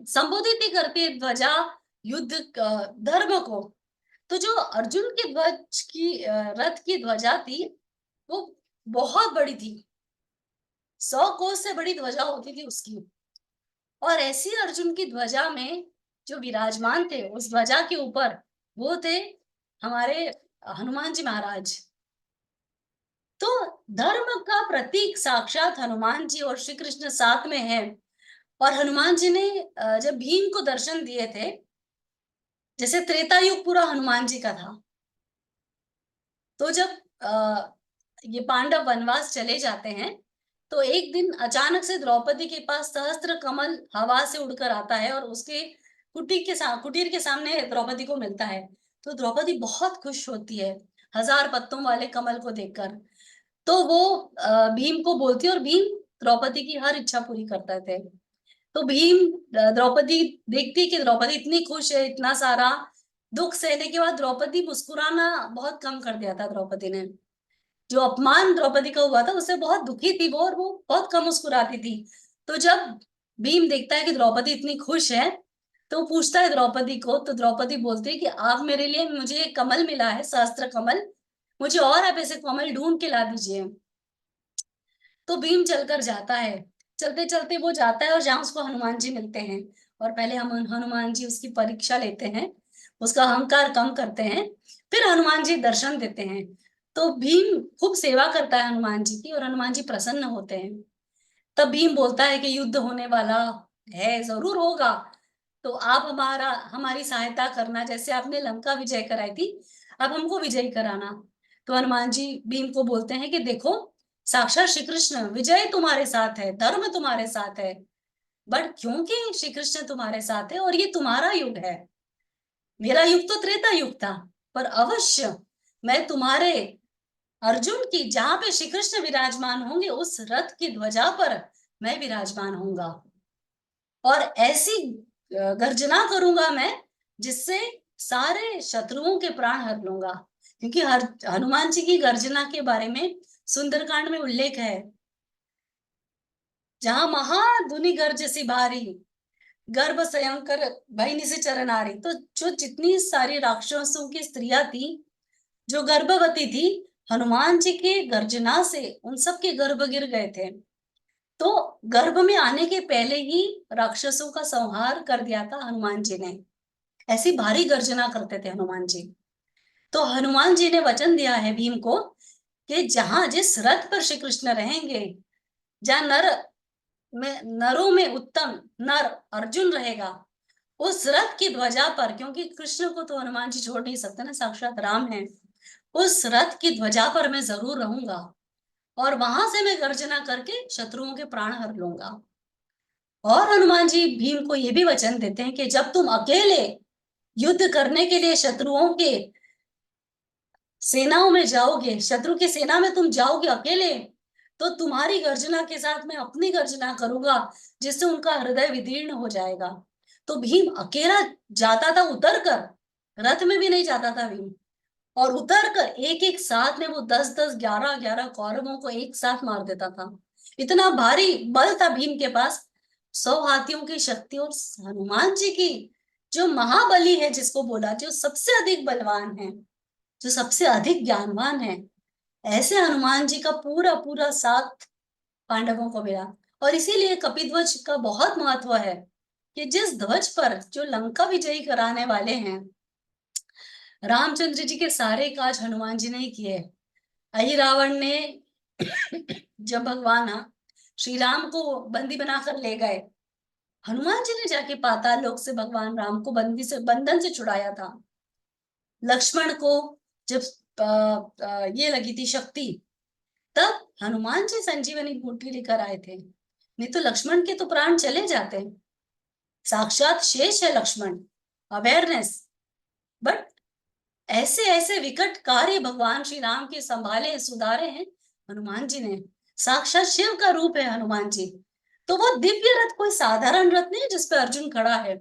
संबोधित ही करती है ध्वजा युद्ध धर्म को। तो जो अर्जुन की ध्वज की रथ की ध्वजा थी वो बहुत बड़ी थी, 100 कोस से बड़ी ध्वजा होती थी उसकी। और ऐसी अर्जुन की ध्वजा में जो विराजमान थे उस ध्वजा के ऊपर, वो थे हमारे हनुमान जी महाराज। तो धर्म का प्रतीक साक्षात हनुमान जी और श्री कृष्ण साथ में है। और हनुमान जी ने जब भीम को दर्शन दिए थे, जैसे त्रेता युग पूरा हनुमान जी का था, तो जब ये पांडव वनवास चले जाते हैं, तो एक दिन अचानक से द्रौपदी के पास सहस्त्र कमल हवा से उड़कर आता है और उसके कुटीर के सामने द्रौपदी को मिलता है। तो द्रौपदी बहुत खुश होती है 1000 पत्तों वाले कमल को देखकर। तो वो भीम को बोलती है और भीम द्रौपदी की हर इच्छा पूरी करते थे। तो भीम द्रौपदी देखती कि द्रौपदी इतनी खुश है, इतना सारा दुख सहने के बाद द्रौपदी मुस्कुराना बहुत कम कर दिया था। द्रौपदी ने जो अपमान द्रौपदी का हुआ था उससे बहुत दुखी थी वो, और वो बहुत कम मुस्कुराती थी। तो जब भीम देखता है कि द्रौपदी इतनी खुश है, तो पूछता है द्रौपदी को, तो द्रौपदी बोलती है कि आप मेरे लिए, मुझे कमल मिला है, सहस्त्र कमल, मुझे और आप ऐसे कमल ढूंढ के ला दीजिए। तो भीम चलकर जाता है, चलते चलते वो जाता है और जहाँ उसको हनुमान जी मिलते हैं, और पहले हम हनुमान जी उसकी परीक्षा लेते हैं, उसका अहंकार कम करते हैं, फिर हनुमान जी दर्शन देते हैं। तो भीम खूब सेवा करता है हनुमान जी की, और हनुमान जी प्रसन्न होते हैं। तब भीम बोलता है कि युद्ध होने वाला है, जरूर होगा, तो आप हमारी सहायता करना, जैसे आपने लंका विजय कराई थी, अब हमको विजय कराना। तो हनुमान जी भीम को बोलते हैं कि देखो, साक्षात श्री कृष्ण, विजय तुम्हारे साथ है, धर्म तुम्हारे साथ है, बट क्योंकि श्री कृष्ण तुम्हारे साथ है और ये तुम्हारा युग है, मेरा युग तो त्रेता युग था, पर अवश्य मैं तुम्हारे अर्जुन की, जहां पे श्री कृष्ण विराजमान होंगे उस रथ की ध्वजा पर मैं विराजमान होऊंगा, और ऐसी गर्जना करूंगा मैं जिससे सारे शत्रुओं के प्राण हर लूंगा। क्योंकि हनुमान जी की गर्जना के बारे में सुंदरकांड में उल्लेख है, जहां महाधुनि गर्ज सी भारी, गर्भ संयंकर भयनि से चरनारी। तो जो जितनी सारी राक्षसों की स्त्रियां थी जो गर्भवती थी, हनुमान जी के गर्जना से उन सब के गर्भ गिर गए थे। तो गर्भ में आने के पहले ही राक्षसों का संहार कर दिया था हनुमान जी ने। ऐसी भारी गर्जना करते थे हनुमान जी। तो हनुमान जी ने वचन दिया है भीम को कि जहां जिस रथ पर श्री कृष्ण रहेंगे, जहां नरों में उत्तम नर अर्जुन रहेगा, उस रथ की ध्वजा पर, क्योंकि कृष्ण को तो हनुमान जी छोड़ नहीं सकते ना, साक्षात राम है, उस रथ की ध्वजा पर मैं जरूर रहूंगा, और वहां से मैं गर्जना करके शत्रुओं के प्राण हर लूंगा। और हनुमान जी भीम को यह भी वचन देते हैं कि जब तुम अकेले युद्ध करने के लिए शत्रुओं के सेनाओं में जाओगे, शत्रु की सेना में तुम जाओगे अकेले, तो तुम्हारी गर्जना के साथ मैं अपनी गर्जना करूंगा, जिससे उनका हृदय विदीर्ण हो जाएगा। तो भीम अकेला जाता था, उतर कर, रथ में भी नहीं जाता था भीम, और उतर कर एक एक साथ में वो 10-10 11-11 कौरवों को एक साथ मार देता था। इतना भारी बल था भीम के पास, 100 हाथियों की शक्ति। और हनुमान जी की जो महाबली है, जिसको बोला जो सबसे अधिक बलवान है, जो सबसे अधिक ज्ञानवान है, ऐसे हनुमान जी का पूरा पूरा साथ पांडवों को मिला। और इसीलिए कपिध्वज का बहुत महत्व है कि जिस ध्वज पर जो लंका विजयी कराने वाले हैं, रामचंद्र जी के सारे काज हनुमान जी ने ही किए। अहि रावण ने जब भगवान श्री राम को बंदी बनाकर ले गए, हनुमान जी ने जाके पाताल लोक से भगवान राम को बंधन से छुड़ाया था। लक्ष्मण को जब ये लगी थी शक्ति, तब हनुमान जी संजीवनी बूटी लेकर आए थे, नहीं तो लक्ष्मण के तो प्राण चले जाते। साक्षात शेष है लक्ष्मण, अवेयरनेस। बट ऐसे ऐसे विकट कार्य भगवान श्री राम के संभाले सुधारे हैं हनुमान जी ने। साक्षात शिव का रूप है हनुमान जी। तो वो दिव्य रथ कोई साधारण रथ नहीं जिस पे अर्जुन खड़ा है,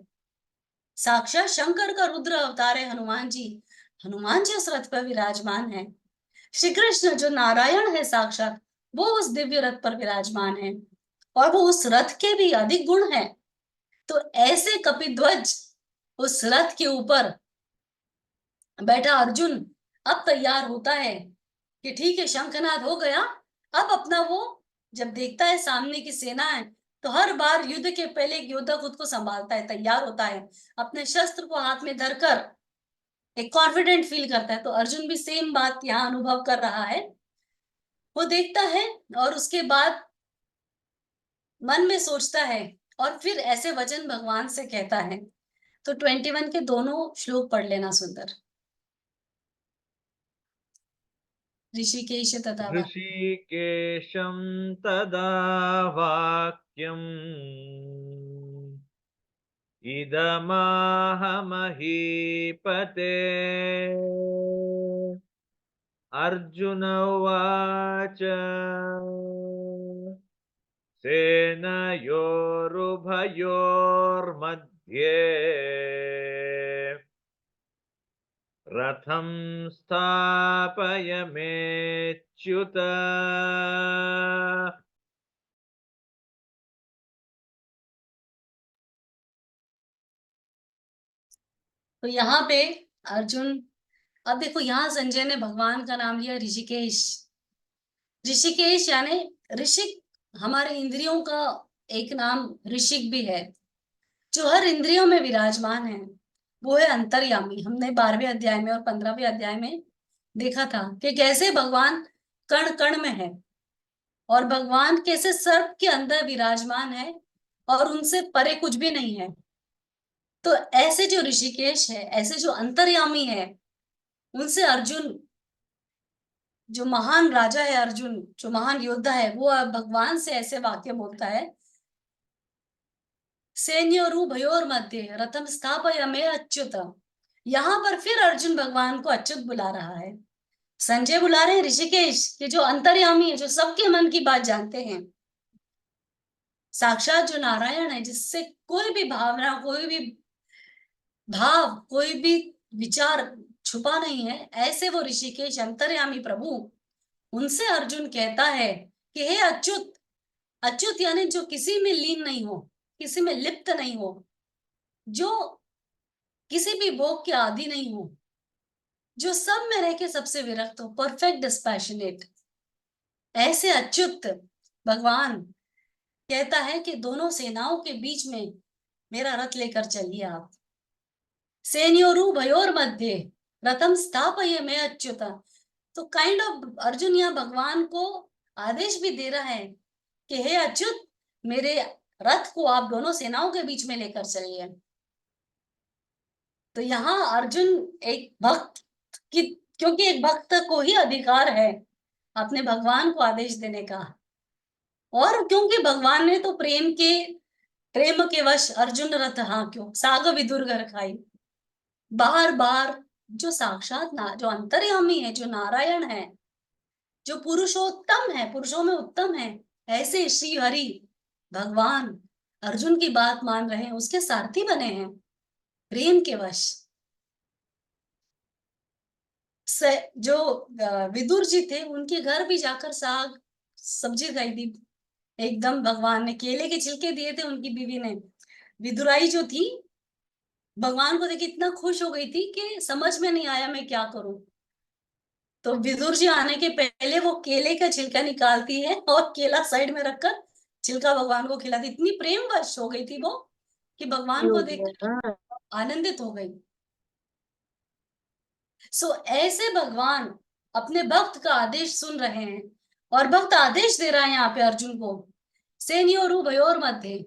साक्षात शंकर का रुद्र अवतार है हनुमान जी। हनुमान जी उस रथ पर विराजमान है। श्री कृष्ण जो नारायण है साक्षात, वो उस दिव्य रथ पर विराजमान है, और वो उस रथ के भी अधिक गुण है। तो ऐसे कपिध्वज उस रथ के ऊपर बैठा अर्जुन अब तैयार होता है कि ठीक है, शंखनाद हो गया। अब अपना वो जब देखता है सामने की सेना है, तो हर बार युद्ध के पहले एक योद्धा खुद को संभालता है, तैयार होता है, अपने शस्त्र को हाथ में धरकर एक कॉन्फिडेंट फील करता है। तो अर्जुन भी सेम बात यहाँ अनुभव कर रहा है। वो देखता है और उसके बाद मन में सोचता है, और फिर ऐसे वचन भगवान से कहता है। तो 21 के दोनों श्लोक पढ़ लेना सुंदर। ऋषिकेश तथा ऋषिकेशं तदा वाक्यम् इदमाह महीपते। अर्जुन उवाच सेनयोरुभयोर्मध्ये रथं स्थापयमेच्युत। तो यहाँ पे अर्जुन, अब देखो यहाँ संजय ने भगवान का नाम लिया ऋषिकेश। ऋषिकेश यानी ऋषिक, हमारे इंद्रियों का एक नाम ऋषिक भी है, जो हर इंद्रियों में विराजमान है। वो है अंतर्यामी। हमने 12वें अध्याय में और 15वें अध्याय में देखा था कि कैसे भगवान कण कण में है, और भगवान कैसे सर्प के अंदर विराजमान है और उनसे परे कुछ भी नहीं है। तो ऐसे जो ऋषिकेश है, ऐसे जो अंतर्यामी है, उनसे अर्जुन, जो महान राजा है अर्जुन, जो महान योद्धा है, वो भगवान से ऐसे वाक्य बोलता है, सैन्योरु भयोर मध्य रथम स्थापयामे अच्युत। यहाँ पर फिर अर्जुन भगवान को अच्युत बुला रहा है। संजय बुला रहे हैं ऋषिकेश, कि जो अंतर्यामी है, जो सबके मन की बात जानते हैं, साक्षात जो नारायण है, जिससे कोई भी भावना, कोई भी भाव, कोई भी विचार छुपा नहीं है, ऐसे वो ऋषिकेश अंतर्यामी प्रभु, उनसे अर्जुन कहता है कि हे अच्युत। अच्युत यानी जो किसी में लीन नहीं हो, किसी में लिप्त नहीं हो, जो किसी भी भोग के आदि नहीं हो, जो सब में रह के सबसे विरक्त हो, परफेक्ट डिस्पैशनेट, ऐसे अच्युत भगवान कहता है कि दोनों सेनाओं के बीच में मेरा रथ लेकर चलिए आप। सेन्योरु भयोर मध्य रथम स्थापय में अच्युत। तो काइंड ऑफ अर्जुन यहाँ भगवान को आदेश भी दे रहा है कि हे अच्युत, मेरे रथ को आप दोनों सेनाओं के बीच में लेकर चलिए। तो यहाँ अर्जुन एक भक्त की, क्योंकि एक भक्त को ही अधिकार है अपने भगवान को आदेश देने का, और क्योंकि भगवान ने तो प्रेम के वश अर्जुन रथ हाँ क्यों साग विदुर घर खाई, बार बार जो साक्षात ना, जो अंतर्यामी है, जो नारायण है, जो पुरुषोत्तम है, पुरुषों में उत्तम है, ऐसे श्री हरि भगवान अर्जुन की बात मान रहे हैं, उसके सारथी बने हैं प्रेम के वश से। जो विदुर जी थे, उनके घर भी जाकर साग सब्जी खाई थी। एकदम भगवान ने केले के छिलके दिए थे उनकी बीवी ने। विदुराई जो थी, भगवान को देख इतना खुश हो गई थी कि समझ में नहीं आया मैं क्या करूं। तो विदुर जी आने के पहले वो केले का छिलका निकालती है और केला साइड में रखकर छिलका भगवान को खिलाती। इतनी प्रेमवश हो गई थी वो कि भगवान को देखकर आनंदित हो गई। सो ऐसे भगवान अपने भक्त का आदेश सुन रहे हैं और भक्त आदेश दे रहा है यहाँ पे अर्जुन को, सेनयोरु भयोर मध्य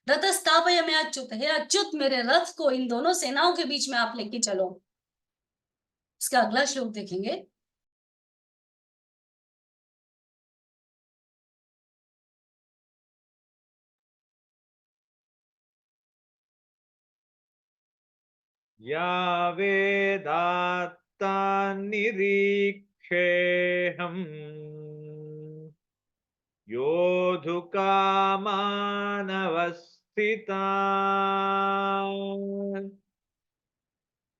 रथ स्थापय में अच्युत, हे अच्युत मेरे रथ को इन दोनों सेनाओं के बीच में आप लेके चलो। इसका अगला श्लोक देखेंगे। या वेदात्ता निरीक्षेऽहम् योधुकामानवस्थितान्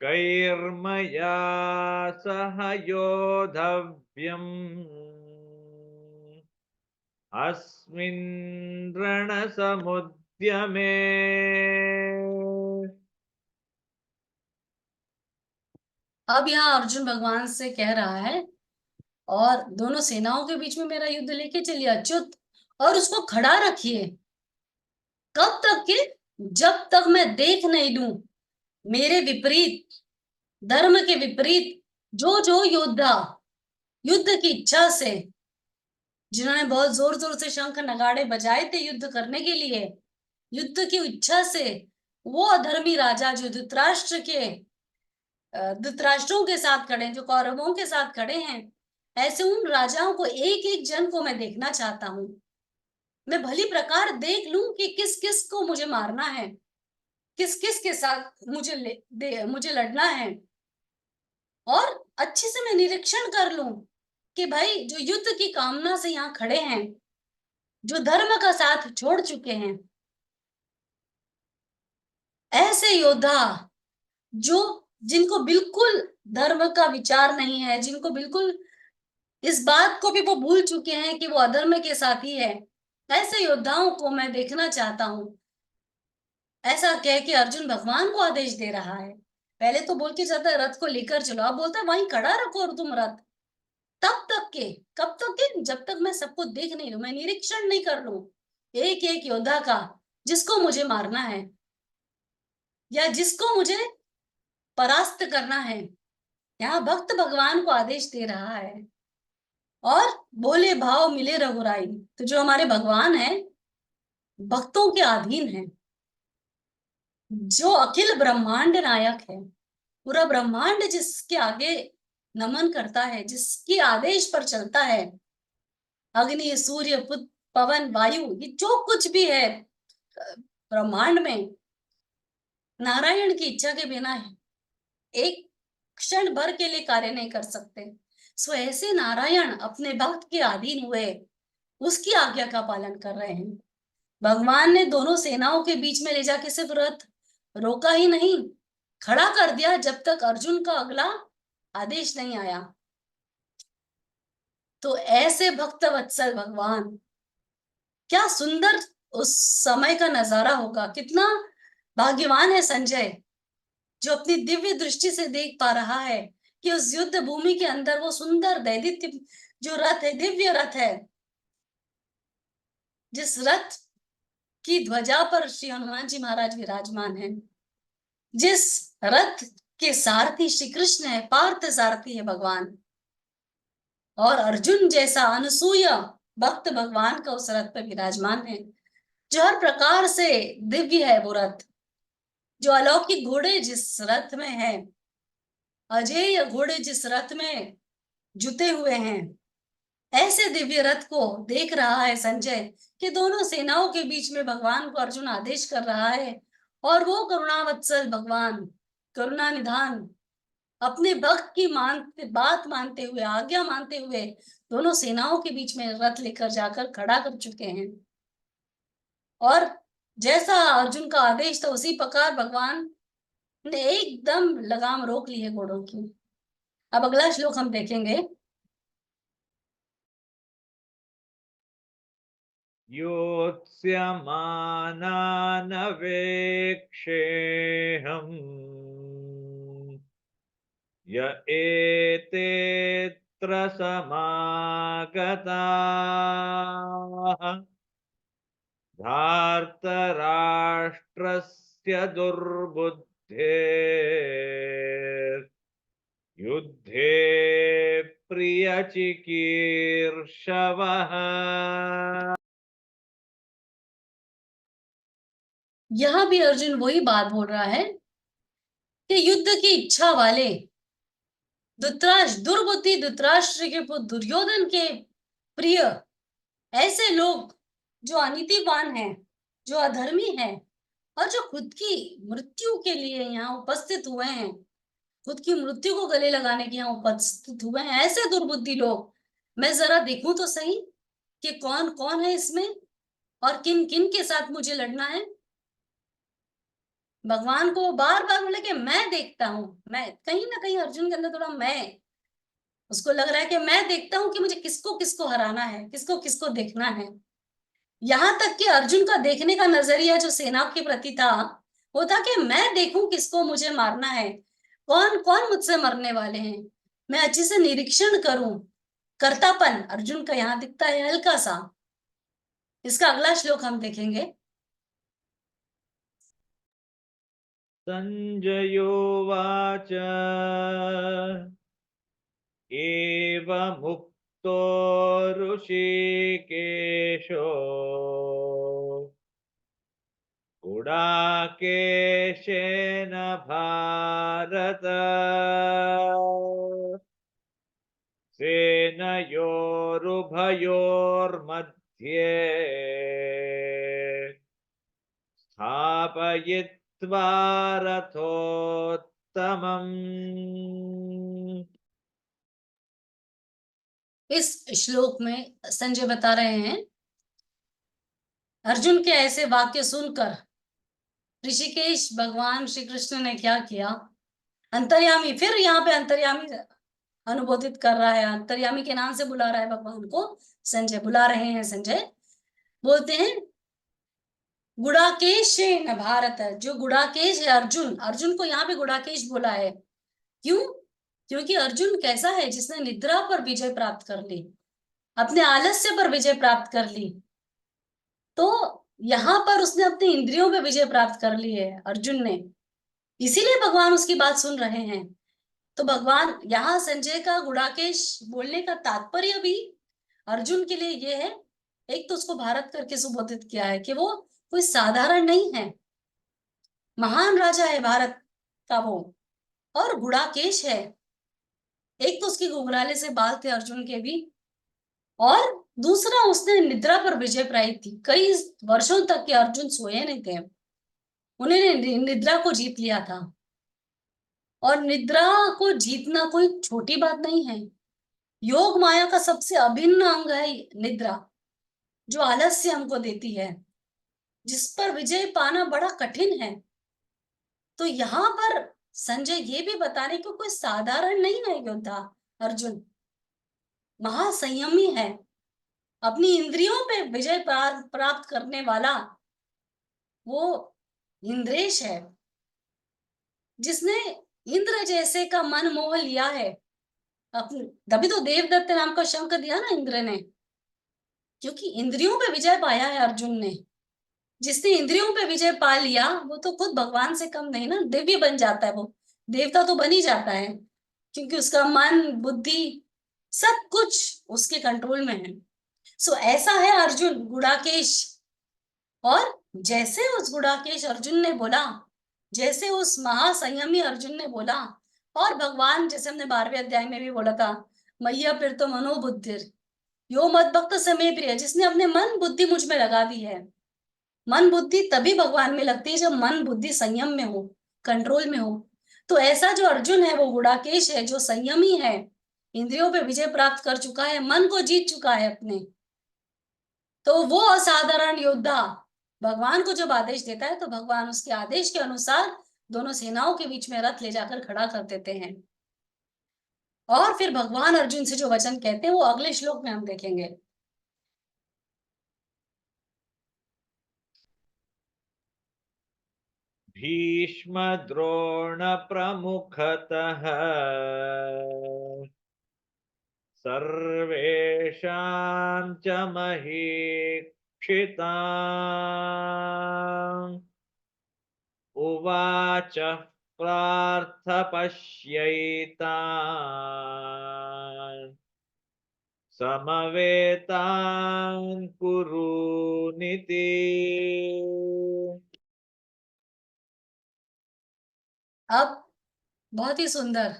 कैर्मया सह योधव्यम् अस्मिन् रणसमुद्यमे। अब यहाँ अर्जुन भगवान से कह रहा है, और दोनों सेनाओं के बीच में मेरा युद्ध लेके चलिए अच्युत, और उसको खड़ा रखिए। कब तक के? जब तक मैं देख नहीं लूं मेरे विपरीत, धर्म के विपरीत जो जो योद्धा युद्ध की इच्छा से, जिन्होंने बहुत जोर जोर से शंख नगाड़े बजाए थे युद्ध करने के लिए, युद्ध की इच्छा से वो अधर्मी राजा जो धृतराष्ट्रों के साथ खड़े हैं, जो कौरवों के साथ खड़े हैं, ऐसे उन राजाओं को, एक एक जन को मैं देखना चाहता हूं। मैं भली प्रकार देख लूं कि किस किस को मुझे मारना है, किस किस के साथ मुझे लड़ना है, और अच्छे से मैं निरीक्षण कर लूं कि भाई जो युद्ध की कामना से यहाँ खड़े हैं, जो धर्म का साथ छोड़ चुके हैं, ऐसे योद्धा जो, जिनको बिल्कुल धर्म का विचार नहीं है, जिनको बिल्कुल इस बात को भी वो भूल चुके हैं कि वो अधर्म के साथी है, ऐसे योद्धाओं को मैं देखना चाहता हूं। ऐसा कह के अर्जुन भगवान को आदेश दे रहा है। पहले तो बोल के जाता है रथ को लेकर चलो, अब बोलता है वहीं खड़ा रखो और तुम रथ। तब तक के, कब तक के? जब तक मैं सबको देख नहीं लूं, मैं निरीक्षण नहीं कर लूं एक एक योद्धा का, जिसको मुझे मारना है या जिसको मुझे परास्त करना है। यहाँ भक्त भगवान को आदेश दे रहा है। और बोले भाव मिले रघुराई, तो जो हमारे भगवान है भक्तों के अधीन है, जो अखिल ब्रह्मांड नायक है, पूरा ब्रह्मांड जिसके आगे नमन करता है, जिसके आदेश पर चलता है, अग्नि सूर्य पवन वायु, ये जो कुछ भी है ब्रह्मांड में, नारायण की इच्छा के बिना एक क्षण भर के लिए कार्य नहीं कर सकते। सो ऐसे नारायण अपने भक्त के अधीन हुए, उसकी आज्ञा का पालन कर रहे हैं। भगवान ने दोनों सेनाओं के बीच में ले जाके सिर्फ रथ रोका ही नहीं, खड़ा कर दिया जब तक अर्जुन का अगला आदेश नहीं आया। तो ऐसे भक्त वत्सल भगवान, क्या सुंदर उस समय का नजारा होगा। कितना भाग्यवान है संजय, जो अपनी दिव्य दृष्टि से देख पा रहा है कि उस युद्ध भूमि के अंदर वो सुंदर दैदित्य जो रथ है, दिव्य रथ है, जिस रथ की ध्वजा पर श्री हनुमान जी महाराज विराजमान हैं, जिस रथ के सारथी श्री कृष्ण है, पार्थ सारथी है भगवान, और अर्जुन जैसा अनसूय भक्त भगवान का उस रथ पर विराजमान है, जो हर प्रकार से दिव्य है वो रथ, जो अलौकिक घोड़े जिस रथ में है, अजेय घोड़े जिस रथ में जुते हुए हैं, ऐसे दिव्य रथ को देख रहा है संजय कि दोनों सेनाओं के बीच में भगवान को अर्जुन आदेश कर रहा है, और वो करुणावत्सल भगवान, करुणा निधान, अपने भक्त की बात मानते हुए, आज्ञा मानते हुए दोनों सेनाओं के बीच में रथ लेकर जाकर खड़ा कर चुके हैं। और जैसा अर्जुन का आदेश था उसी प्रकार भगवान ने एकदम लगाम रोक ली है घोड़ों की। अब अगला श्लोक हम देखेंगे। योत्स्यमानानवेक्षेऽहम् य एतेऽत्र समागताः धार्तराष्ट्रस्य दुर्बुद्धेः युद्धे प्रियचिकीर्षवः। यहां भी अर्जुन वही बात बोल रहा है कि युद्ध की इच्छा वाले धृतराष्ट्र, दुर्बुद्धि धृतराष्ट्र के पुत्र दुर्योधन के प्रिय ऐसे लोग जो अनीतिवान हैं, जो अधर्मी हैं और जो खुद की मृत्यु के लिए यहाँ उपस्थित हुए हैं, खुद की मृत्यु को गले लगाने के यहाँ उपस्थित हुए हैं, ऐसे दुर्बुद्धि लोग मैं जरा देखूं तो सही कि कौन कौन है इसमें और किन किन के साथ मुझे लड़ना है। भगवान को बार बार बोले कि मैं देखता हूं, मैं कहीं ना कहीं अर्जुन के अंदर थोड़ा मैं, उसको लग रहा है कि मैं देखता हूं कि मुझे किसको किसको हराना है, किसको किसको देखना है। यहां तक कि अर्जुन का देखने का नजरिया जो सेना के प्रति था वो था कि मैं देखूं किसको मुझे मारना है, कौन कौन मुझसे मरने वाले हैं, मैं अच्छे से निरीक्षण करूं। कर्तापन अर्जुन का यहाँ दिखता है हल्का सा। इसका अगला श्लोक हम देखेंगे। संजयोवाच एवमुक्तो ऋषिकेशो गुडाकेशेन भारत सेनयोरुभयोर्मध्ये स्थापयित्वा रथोत्तमम्। इस श्लोक में संजय बता रहे हैं अर्जुन के ऐसे वाक्य सुनकर ऋषिकेश भगवान श्री कृष्ण ने क्या किया। अंतर्यामी, फिर यहाँ पे अंतर्यामी अनुबोधित कर रहा है, अंतर्यामी के नाम से बुला रहा है भगवान को। संजय बुला रहे हैं, संजय बोलते हैं गुड़ाकेश न भारत, जो गुड़ाकेश है अर्जुन, अर्जुन को यहाँ पे गुड़ाकेश बोला है। क्यों? क्योंकि अर्जुन कैसा है जिसने निद्रा पर विजय प्राप्त कर ली, अपने आलस्य पर विजय प्राप्त कर ली। तो यहाँ पर उसने अपनी इंद्रियों पे विजय प्राप्त कर ली है अर्जुन ने, इसीलिए भगवान उसकी बात सुन रहे हैं। तो भगवान यहाँ संजय का गुड़ाकेश बोलने का तात्पर्य भी अर्जुन के लिए ये है, एक तो उसको भारत करके संबोधित किया है कि वो कोई साधारण नहीं है, महान राजा है भारत का वो, और गुड़ाकेश है। एक तो उसके घुंघराले से बाल थे अर्जुन के भी, और दूसरा उसने निद्रा पर विजय प्राप्त थी। कई वर्षों तक के अर्जुन सोए नहीं थे, उन्होंने निद्रा को जीत लिया था। और निद्रा को जीतना कोई छोटी बात नहीं है। योग माया का सबसे अभिन्न अंग है निद्रा, जो आलस्य हमको देती है, जिस पर विजय पाना बड़ा कठिन है। तो यहाँ पर संजय ये भी बताने को कोई साधारण नहीं है योद्धा अर्जुन, महासंयमी है, अपनी इंद्रियों पे विजय प्राप्त करने वाला वो इंद्रेश है, जिसने इंद्र जैसे का मन मोह लिया है अपने। तभी तो देवदत्त नाम का शंख दिया ना इंद्र ने, क्योंकि इंद्रियों पे विजय पाया है अर्जुन ने। जिसने इंद्रियों पे विजय पा लिया वो तो खुद भगवान से कम नहीं ना, दिव्य बन जाता है, वो देवता तो बन ही जाता है, क्योंकि उसका मन बुद्धि सब कुछ उसके कंट्रोल में है। सो ऐसा है अर्जुन गुड़ाकेश। और जैसे उस गुड़ाकेश अर्जुन ने बोला, जैसे उस महासंयमी अर्जुन ने बोला, और भगवान जैसे हमने 12वें अध्याय में भी बोला था, मैया फिर तो मनोबुद्धिर यो मत भक्त समय प्रिय, जिसने अपने मन बुद्धि मुझ में लगा दी है। मन बुद्धि तभी भगवान में लगती है जब मन बुद्धि संयम में हो, कंट्रोल में हो। तो ऐसा जो अर्जुन है वो गुड़ाकेश है, जो संयमी है, इंद्रियों पे विजय प्राप्त कर चुका है, मन को जीत चुका है अपने। तो वो असाधारण योद्धा भगवान को जब आदेश देता है तो भगवान उसके आदेश के अनुसार दोनों सेनाओं के बीच में रथ ले जाकर खड़ा कर देते हैं। और फिर भगवान अर्जुन से जो वचन कहते हैं वो अगले श्लोक में हम देखेंगे। भीष्म द्रोण प्रमुखतः सर्वेषां च महीक्षिताम् उवाच प्रार्थपश्यैतान् समवेतान् कुरुनिति। अब बहुत ही सुंदर,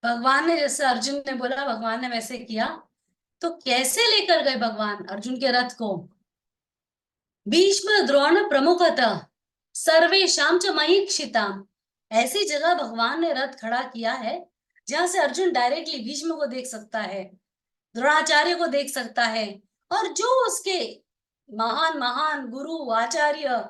भगवान ने जैसे अर्जुन ने बोला भगवान ने वैसे किया। तो कैसे लेकर गए भगवान अर्जुन के रथ को? भीष्म द्रोण प्रमुखतः सर्वेशाम च महीक्षिताम। ऐसी जगह भगवान ने रथ खड़ा किया है जहां से अर्जुन डायरेक्टली भीष्म को देख सकता है, द्रोणाचार्य को देख सकता है, और जो उसके महान महान गुरु आचार्य,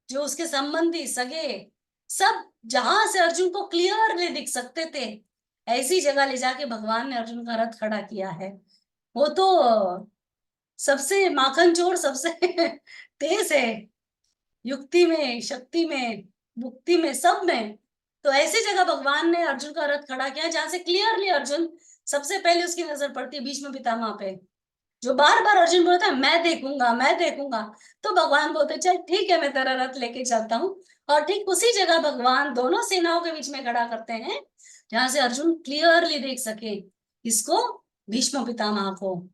जो उसके संबंधी सगे, सब जहां से अर्जुन को क्लियरली दिख सकते थे, ऐसी जगह ले जाके भगवान ने अर्जुन का रथ खड़ा किया है। वो तो सबसे माखन चोर, सबसे तेज है, युक्ति में, शक्ति में, मुक्ति में, सब में। तो ऐसी जगह भगवान ने अर्जुन का रथ खड़ा किया जहां से क्लियरली अर्जुन, सबसे पहले उसकी नजर पड़ती है भीष्म पितामह पे, जो बार बार अर्जुन बोलता है मैं देखूंगा मैं देखूंगा। तो भगवान बोलते चल ठीक है, मैं तेरा रथ लेके चलता हूँ। और ठीक उसी जगह भगवान दोनों सेनाओं के बीच में खड़ा करते हैं जहां से अर्जुन क्लियरली देख सके इसको, भीष्म पितामह को,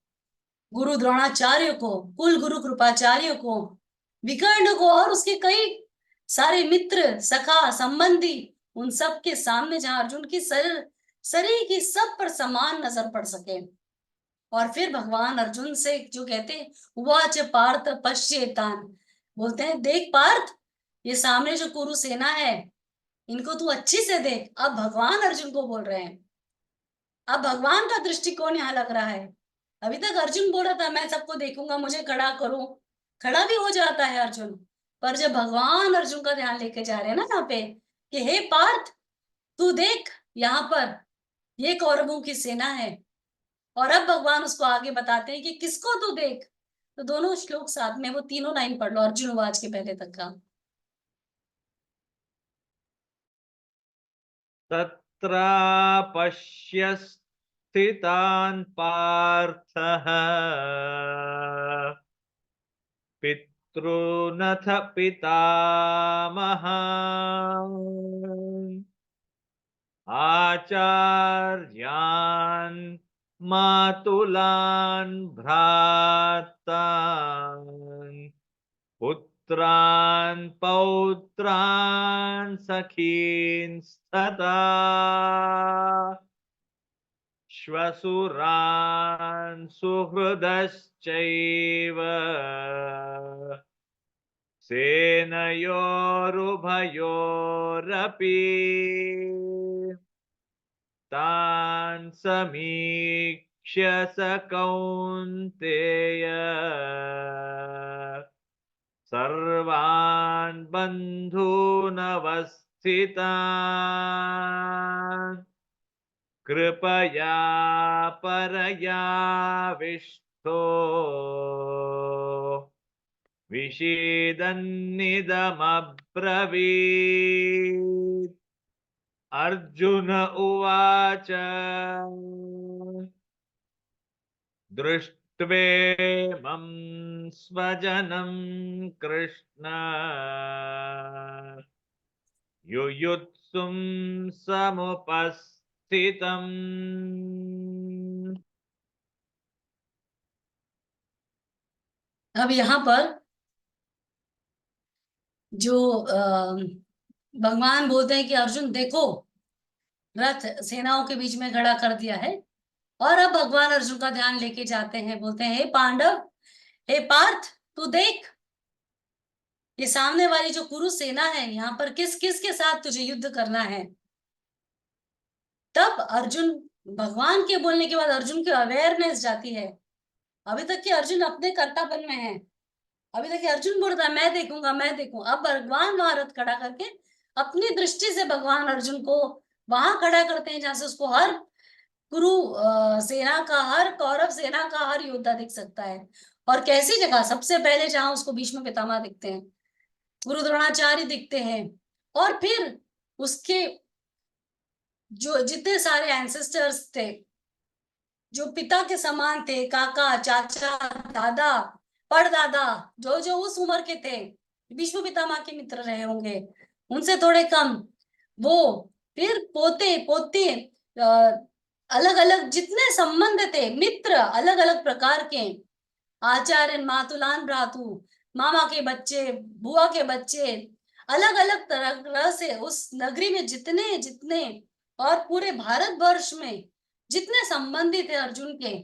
गुरु द्रोणाचार्य को, कुल गुरु कृपाचार्य को, विकर्ण को, और उसके कई सारे मित्र सखा संबंधी, उन सब के सामने जहां अर्जुन की शरीर की सब पर समान नजर पड़ सके। और फिर भगवान अर्जुन से जो कहते, उवाच पार्थ पश्येतान, बोलते हैं देख पार्थ, ये सामने जो कुरु सेना है इनको तू अच्छी से देख। अब भगवान अर्जुन को बोल रहे हैं, अब भगवान का दृष्टिकोण यहाँ लग रहा है। अभी तक अर्जुन बोल रहा था मैं सबको देखूंगा, मुझे खड़ा करूं, खड़ा भी हो जाता है अर्जुन। पर जब भगवान अर्जुन का ध्यान लेके जा रहे हैं ना यहाँ पे कि हे पार्थ तू देख, यहाँ पर ये कौरवों की सेना है, और अब भगवान उसको आगे बताते हैं कि किसको तू देख। तो दोनों श्लोक साथ में, वो तीनों लाइन पढ़ लो अर्जुन उवाच के पहले तक का। तत्र पश्य स्थितान् पार्थः पितॄनथ पितामहान् आचार्यान् मातुलान् भ्रातान् पुत्रान् पौत्रान् सखींस्तथा श्वशुरान् सुहृदश्चैव सेनयोरुभयोरपि तान् समीक्ष्य स कौन्तेय सर्वान् बन्धूनवस्थितान् कृपया परयाविष्टो विषेदन्निदमब्रवीत्। अर्जुन उवाच दृष्ट्वेमं स्वजनं कृष्ण युयुत्सुं समुपस्थितम्। अब यहाँ पर जो भगवान बोलते हैं कि अर्जुन देखो, रथ सेनाओं के बीच में खड़ा कर दिया है। और अब भगवान अर्जुन का ध्यान लेके जाते हैं, बोलते हैं हे पांडव, हे पार्थ तू देख, ये सामने वाली जो कुरु सेना है यहाँ पर किस किस के साथ तुझे युद्ध करना है। तब अर्जुन, भगवान के बोलने के बाद अर्जुन की अवेयरनेस जाती है। अभी तक कि अर्जुन अपने कर्तापन में है, अभी तक कि अर्जुन बोल रहा है मैं देखूंगा मैं देखूं। अब भगवान वहां रथ खड़ा करके अपनी दृष्टि से भगवान अर्जुन को वहां खड़ा करते हैं जहां से उसको हर कुरु सेना का, हर कौरव सेना का हर योद्धा दिख सकता है। और कैसी जगह, सबसे पहले जहां उसको भीष्म पितामह दिखते हैं, गुरु द्रोणाचार्य दिखते हैं, और फिर उसके जो जितने सारे एंसेस्टर्स थे, जो पिता के समान थे, काका, चाचा, दादा, परदादा, जो जो उस उम्र के थे, भीष्म पितामह के मित्र रहे होंगे, उनसे थोड़े कम, वो फिर पोते पोते, अलग अलग जितने संबंध थे, मित्र अलग अलग प्रकार के, आचार्य, मातुलान भ्रातु, मामा के बच्चे, बुआ के बच्चे, अलग अलग तरह से उस नगरी में जितने जितने, और पूरे भारतवर्ष में जितने संबंधी थे अर्जुन के,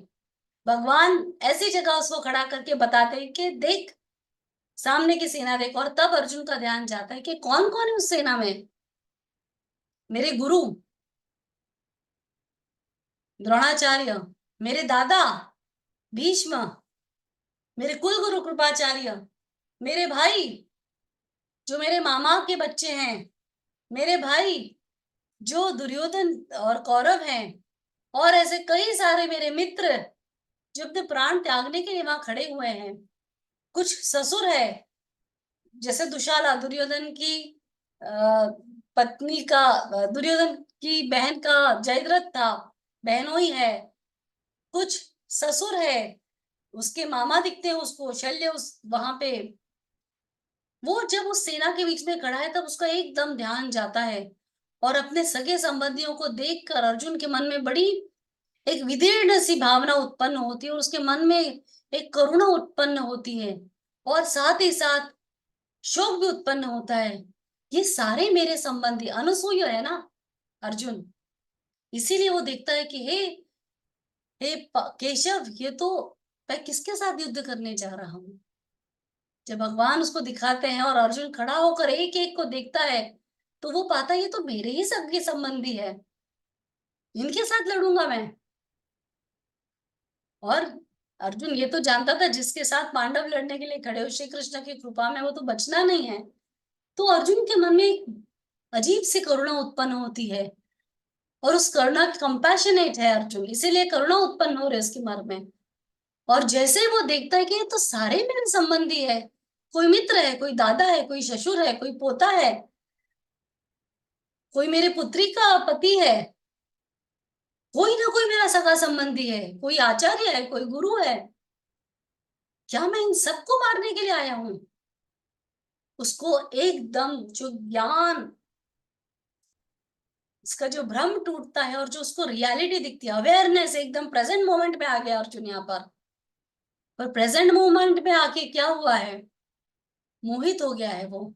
भगवान ऐसी जगह उसको खड़ा करके बताते हैं कि देख सामने की सेना देख। और तब अर्जुन का ध्यान जाता है कि कौन कौन है उस सेना में। मेरे गुरु द्रोणाचार्य, मेरे दादा भीष्म, मेरे कुल गुरु कृपाचार्य, मेरे भाई जो मेरे मामा के बच्चे हैं, मेरे भाई जो दुर्योधन और कौरव हैं, और ऐसे कई सारे मेरे मित्र जो अपने प्राण त्यागने के लिए वहां खड़े हुए हैं। कुछ ससुर है, जैसे दुशाला, दुर्योधन की पत्नी का, दुर्योधन की बहन का जयद्रथ था, बहनोई है। कुछ ससुर है, उसके मामा दिखते हैं उसको, शल्य, उस वहां पे। वो जब उस सेना के बीच में खड़ा है तब उसका एकदम ध्यान जाता है, और अपने सगे संबंधियों को देखकर अर्जुन के मन में बड़ी एक विदीर्ण सी भावना उत्पन्न होती है, और उसके मन में एक करुणा उत्पन्न होती है, और साथ ही साथ शोक भी उत्पन्न होता है। ये सारे मेरे संबंधी अनुसूय है ना अर्जुन। इसीलिए वो देखता है कि हे हे केशव, ये तो मैं किसके साथ युद्ध करने जा रहा हूँ। जब भगवान उसको दिखाते हैं और अर्जुन खड़ा होकर एक एक को देखता है, तो वो पाता है ये तो मेरे ही सगे संबंधी है, इनके साथ लड़ूंगा मैं। और अर्जुन ये तो जानता था जिसके साथ पांडव लड़ने के लिए खड़े हो, श्री कृष्ण की कृपा में वो तो बचना नहीं है। तो अर्जुन के मन में एक अजीब सी करुणा उत्पन्न होती है, और उस करुणा कंपैशनेट है अर्जुन, इसीलिए करुणा उत्पन्न हो रही है उसके मन में। और जैसे ही वो देखता है कि ये तो सारे मेरे संबंधी है, कोई मित्र है, कोई दादा है, कोई ससुर है, कोई पोता है, कोई मेरे पुत्री का पति है, कोई ना कोई मेरा सगा संबंधी है, कोई आचार्य है, कोई गुरु है, क्या मैं इन सबको मारने के लिए आया हूं। उसको एकदम जो ज्ञान, इसका जो भ्रम टूटता है, और जो उसको रियलिटी दिखती है, अवेयरनेस, एकदम प्रेजेंट मोमेंट में आ गया अर्जुन यहाँ पर प्रेजेंट मोमेंट में आके क्या हुआ है, मोहित हो गया है वो।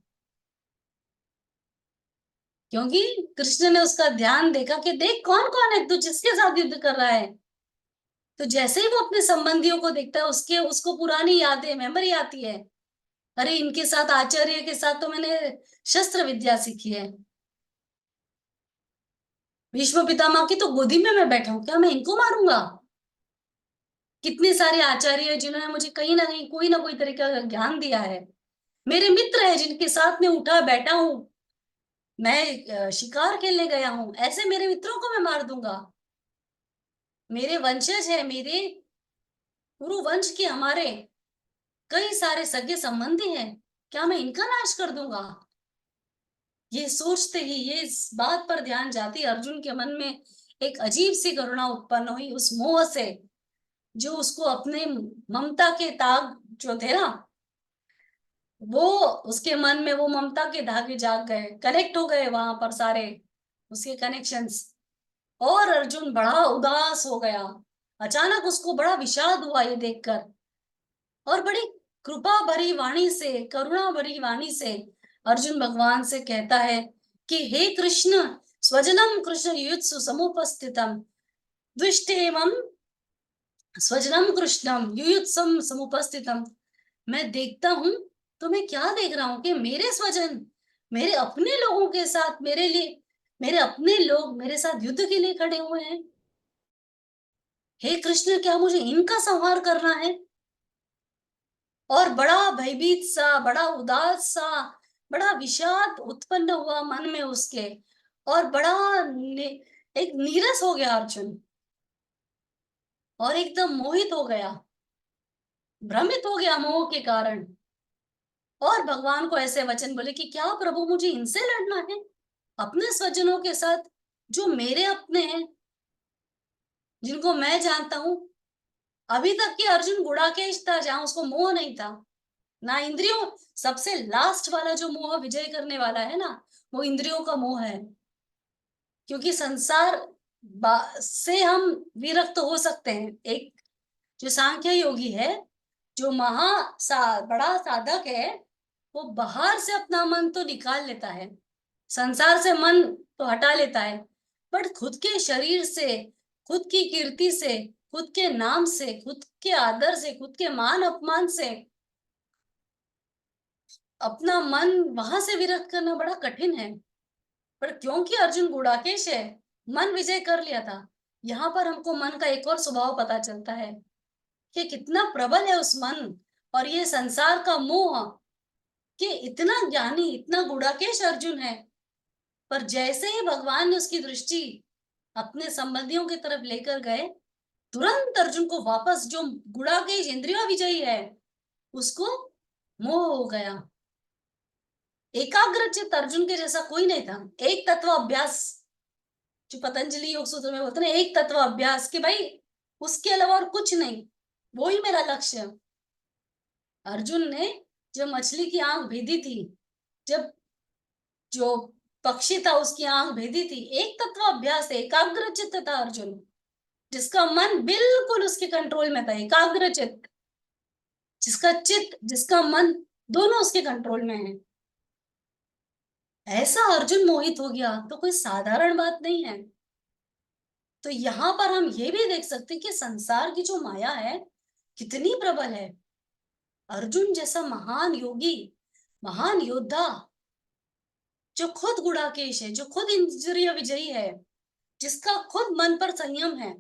क्योंकि कृष्ण ने उसका ध्यान देखा कि देख कौन कौन है तू जिसके साथ युद्ध कर रहा है। तो जैसे ही वो अपने संबंधियों को देखता है, उसके उसको पुरानी यादें, मेमोरी आती है, अरे इनके साथ, आचार्य के साथ तो मैंने शस्त्र विद्या सीखी है, भीष्म पितामह की तो गोदी में मैं बैठा हूं, क्या मैं इनको मारूंगा। कितने सारे आचार्य हैं जिन्होंने मुझे कहीं ना कोई तरीके का ज्ञान दिया है, मेरे मित्र है जिनके साथ में उठा बैठा हूं, मैं शिकार खेलने गया हूं, ऐसे मेरे मित्रों को मैं मार दूंगा। मेरे वंशज है, मेरे गुरु वंश के हमारे कई सारे सगे संबंधी हैं, क्या मैं इनका नाश कर दूंगा। ये सोचते ही, ये इस बात पर ध्यान जाती, अर्जुन के मन में एक अजीब सी करुणा उत्पन्न हुई उस मोह से, जो उसको अपने ममता के ताग जो थे ना, वो उसके मन में वो ममता के धागे जाग गए, कनेक्ट हो गए वहां पर सारे उसके कनेक्शंस। और अर्जुन बड़ा उदास हो गया, अचानक उसको बड़ा विषाद हुआ ये देखकर, और बड़ी कृपा भरी वाणी से, करुणा भरी वाणी से अर्जुन भगवान से कहता है कि हे कृष्ण, स्वजनम कृष्ण युत्सु समुपस्थितम द्विष्टेमं स्वजनम कृष्णम युयुत्सम समुपस्थितम। मैं देखता हूं, तो मैं क्या देख रहा हूं कि मेरे स्वजन, मेरे अपने लोगों के साथ, मेरे लिए, मेरे अपने लोग मेरे साथ युद्ध के लिए खड़े हुए हैं। हे कृष्ण, क्या मुझे इनका संहार करना है। और बड़ा भयभीत सा, बड़ा उदास सा, बड़ा विषाद उत्पन्न हुआ मन में उसके, और बड़ा एक नीरस हो गया अर्जुन, और एकदम मोहित हो गया, भ्रमित हो गया मोह के कारण। और भगवान को ऐसे वचन बोले कि क्या प्रभु मुझे इनसे लड़ना है, अपने स्वजनों के साथ, जो मेरे अपने हैं, जिनको मैं जानता हूं। अभी तक कि अर्जुन गुड़ाकेश था, जहां उसको मोह नहीं था ना इंद्रियों। सबसे लास्ट वाला जो मोह विजय करने वाला है ना, वो इंद्रियों का मोह है। क्योंकि संसार से हम विरक्त हो सकते हैं। एक जो सांख्य योगी है, जो बड़ा साधक है, वो बाहर से अपना मन तो निकाल लेता है, संसार से मन तो हटा लेता है, बट खुद के शरीर से, खुद की कीर्ति से, खुद के नाम से, खुद के आदर से, खुद के मान अपमान से अपना मन वहां से विरक्त करना बड़ा कठिन है। पर क्योंकि अर्जुन गुड़ाकेश है, मन विजय कर लिया था। यहाँ पर हमको मन का एक और स्वभाव पता चलता है कि कितना प्रबल है उस मन, और ये संसार का मोह, कि इतना ज्ञानी, इतना गुड़ाकेश अर्जुन है, पर जैसे ही भगवान ने उसकी दृष्टि अपने संबंधियों की तरफ लेकर गए, तुरंत अर्जुन को वापस, जो गुड़ाकेश इंद्रिया विजयी है, उसको मोह हो गया। एकाग्रचित्त अर्जुन के जैसा कोई नहीं था। एक तत्व अभ्यास, जो पतंजलि योग सूत्र में बोलते हैं, एक तत्व अभ्यास, कि भाई उसके अलावा और कुछ नहीं, वो ही मेरा लक्ष्य है। अर्जुन ने जब मछली की आंख भेदी थी, जब जो पक्षी था उसकी आंख भेदी थी, एक तत्व अभ्यास, एकाग्रचित्त था अर्जुन, जिसका मन बिल्कुल उसके कंट्रोल में था, एकाग्रचित्त, जिसका चित्त, जिसका मन दोनों उसके कंट्रोल में है। ऐसा अर्जुन मोहित हो गया तो कोई साधारण बात नहीं है। तो यहाँ पर हम ये भी देख सकते हैं कि संसार की जो माया है कितनी प्रबल है। अर्जुन जैसा महान योगी, महान योद्धा, जो खुद गुड़ाकेश है, जो खुद इंद्रिय विजयी है, जिसका खुद मन पर संयम है,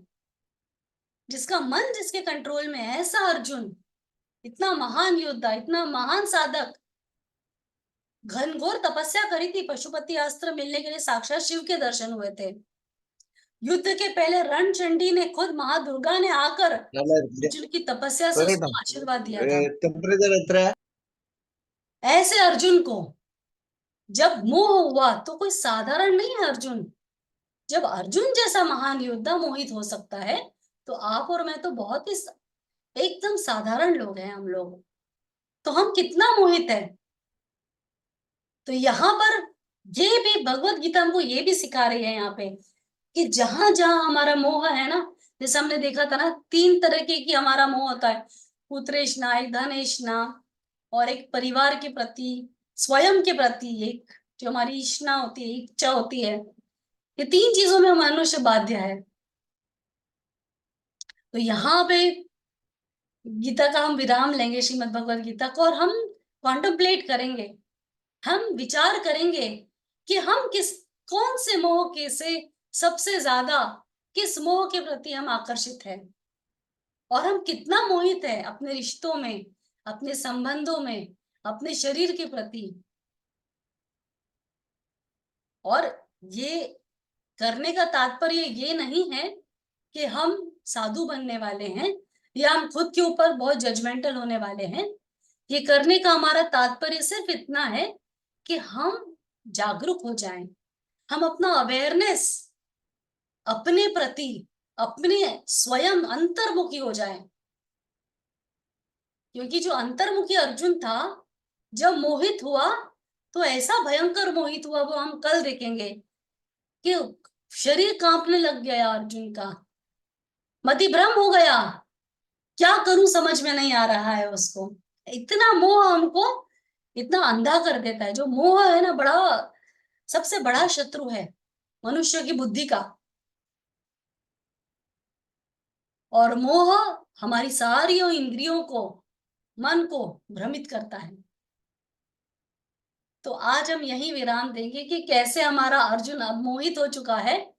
जिसका मन जिसके कंट्रोल में है, ऐसा अर्जुन, इतना महान योद्धा, इतना महान साधक, घनघोर तपस्या करी थी, पशुपति अस्त्र मिलने के लिए साक्षात शिव के दर्शन हुए थे। युद्ध के पहले रणचंडी ने खुद, महादुर्गा ने आकर अर्जुन की तपस्या से उसको आशीर्वाद दिया था। ऐसे अर्जुन को जब मोह हुआ तो कोई साधारण नहीं है अर्जुन। जब अर्जुन जैसा महान योद्धा मोहित हो सकता है, तो आप और मैं तो बहुत ही एकदम साधारण लोग हैं। हम लोग तो हम कितना मोहित है। तो यहाँ पर ये भी भगवत गीता हमको ये भी सिखा रही है यहाँ पे, कि जहां जहां हमारा मोह है ना, जैसे हमने देखा था ना, 3 तरह के की हमारा मोह होता है, पुत्रेष्णा, एक धनेष्णा, और एक परिवार के प्रति, स्वयं के प्रति, एक जो हमारी इच्छा होती है, इच्छा होती है। ये 3 चीजों में मनुष्य बाध्य है। तो यहाँ पे गीता का हम विराम लेंगे, श्रीमद् भगवत गीता को, और हम कॉन्टेम्पलेट करेंगे, हम विचार करेंगे कि हम कौन से मोह के से सबसे ज्यादा, किस मोह के प्रति हम आकर्षित हैं, और हम कितना मोहित है अपने रिश्तों में, अपने संबंधों में, अपने शरीर के प्रति। और ये करने का तात्पर्य ये नहीं है कि हम साधु बनने वाले हैं या हम खुद के ऊपर बहुत जजमेंटल होने वाले हैं। ये करने का हमारा तात्पर्य सिर्फ इतना है कि हम जागरूक हो जाएं, हम अपना अवेयरनेस अपने प्रति, अपने स्वयं अंतर्मुखी हो जाएं। क्योंकि जो अंतर्मुखी अर्जुन था, जब मोहित हुआ तो ऐसा भयंकर मोहित हुआ, वो हम कल देखेंगे, कि शरीर कांपने लग गया अर्जुन का, मतिभ्रम हो गया, क्या करूं समझ में नहीं आ रहा है उसको। इतना मोह हमको इतना अंधा कर देता है। जो मोह है ना, बड़ा, सबसे बड़ा शत्रु है मनुष्य की बुद्धि का। और मोह हमारी सारी इंद्रियों को, मन को भ्रमित करता है। तो आज हम यही विराम देंगे कि कैसे हमारा अर्जुन अब मोहित हो चुका है,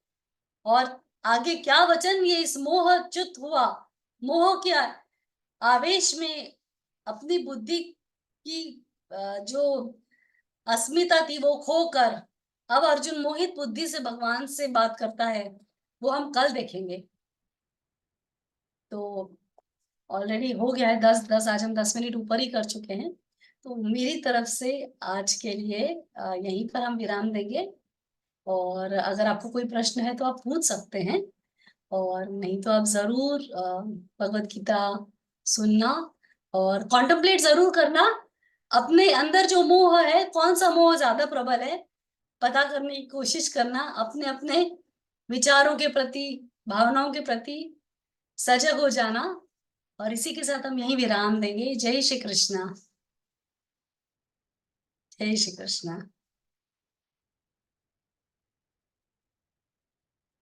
और आगे क्या वचन ये इस मोह च्युत हुआ, मोह के आवेश में अपनी बुद्धि की जो अस्मिता थी वो खोकर अब अर्जुन मोहित बुद्धि से भगवान से बात करता है, वो हम कल देखेंगे। तो ऑलरेडी हो गया है 10:10, आज हम 10 मिनट ऊपर ही कर चुके हैं। तो मेरी तरफ से आज के लिए यहीं पर हम विराम देंगे, और अगर आपको कोई प्रश्न है तो आप पूछ सकते हैं, और नहीं तो आप जरूर भगवत गीता सुनना और कॉन्टेम्पलेट जरूर करना। अपने अंदर जो मोह है, कौन सा मोह ज्यादा प्रबल है, पता करने की कोशिश करना। अपने अपने विचारों के प्रति, भावनाओं के प्रति सजग हो जाना। और इसी के साथ हम यहीं विराम देंगे। जय श्री कृष्णा। जय श्री कृष्णा।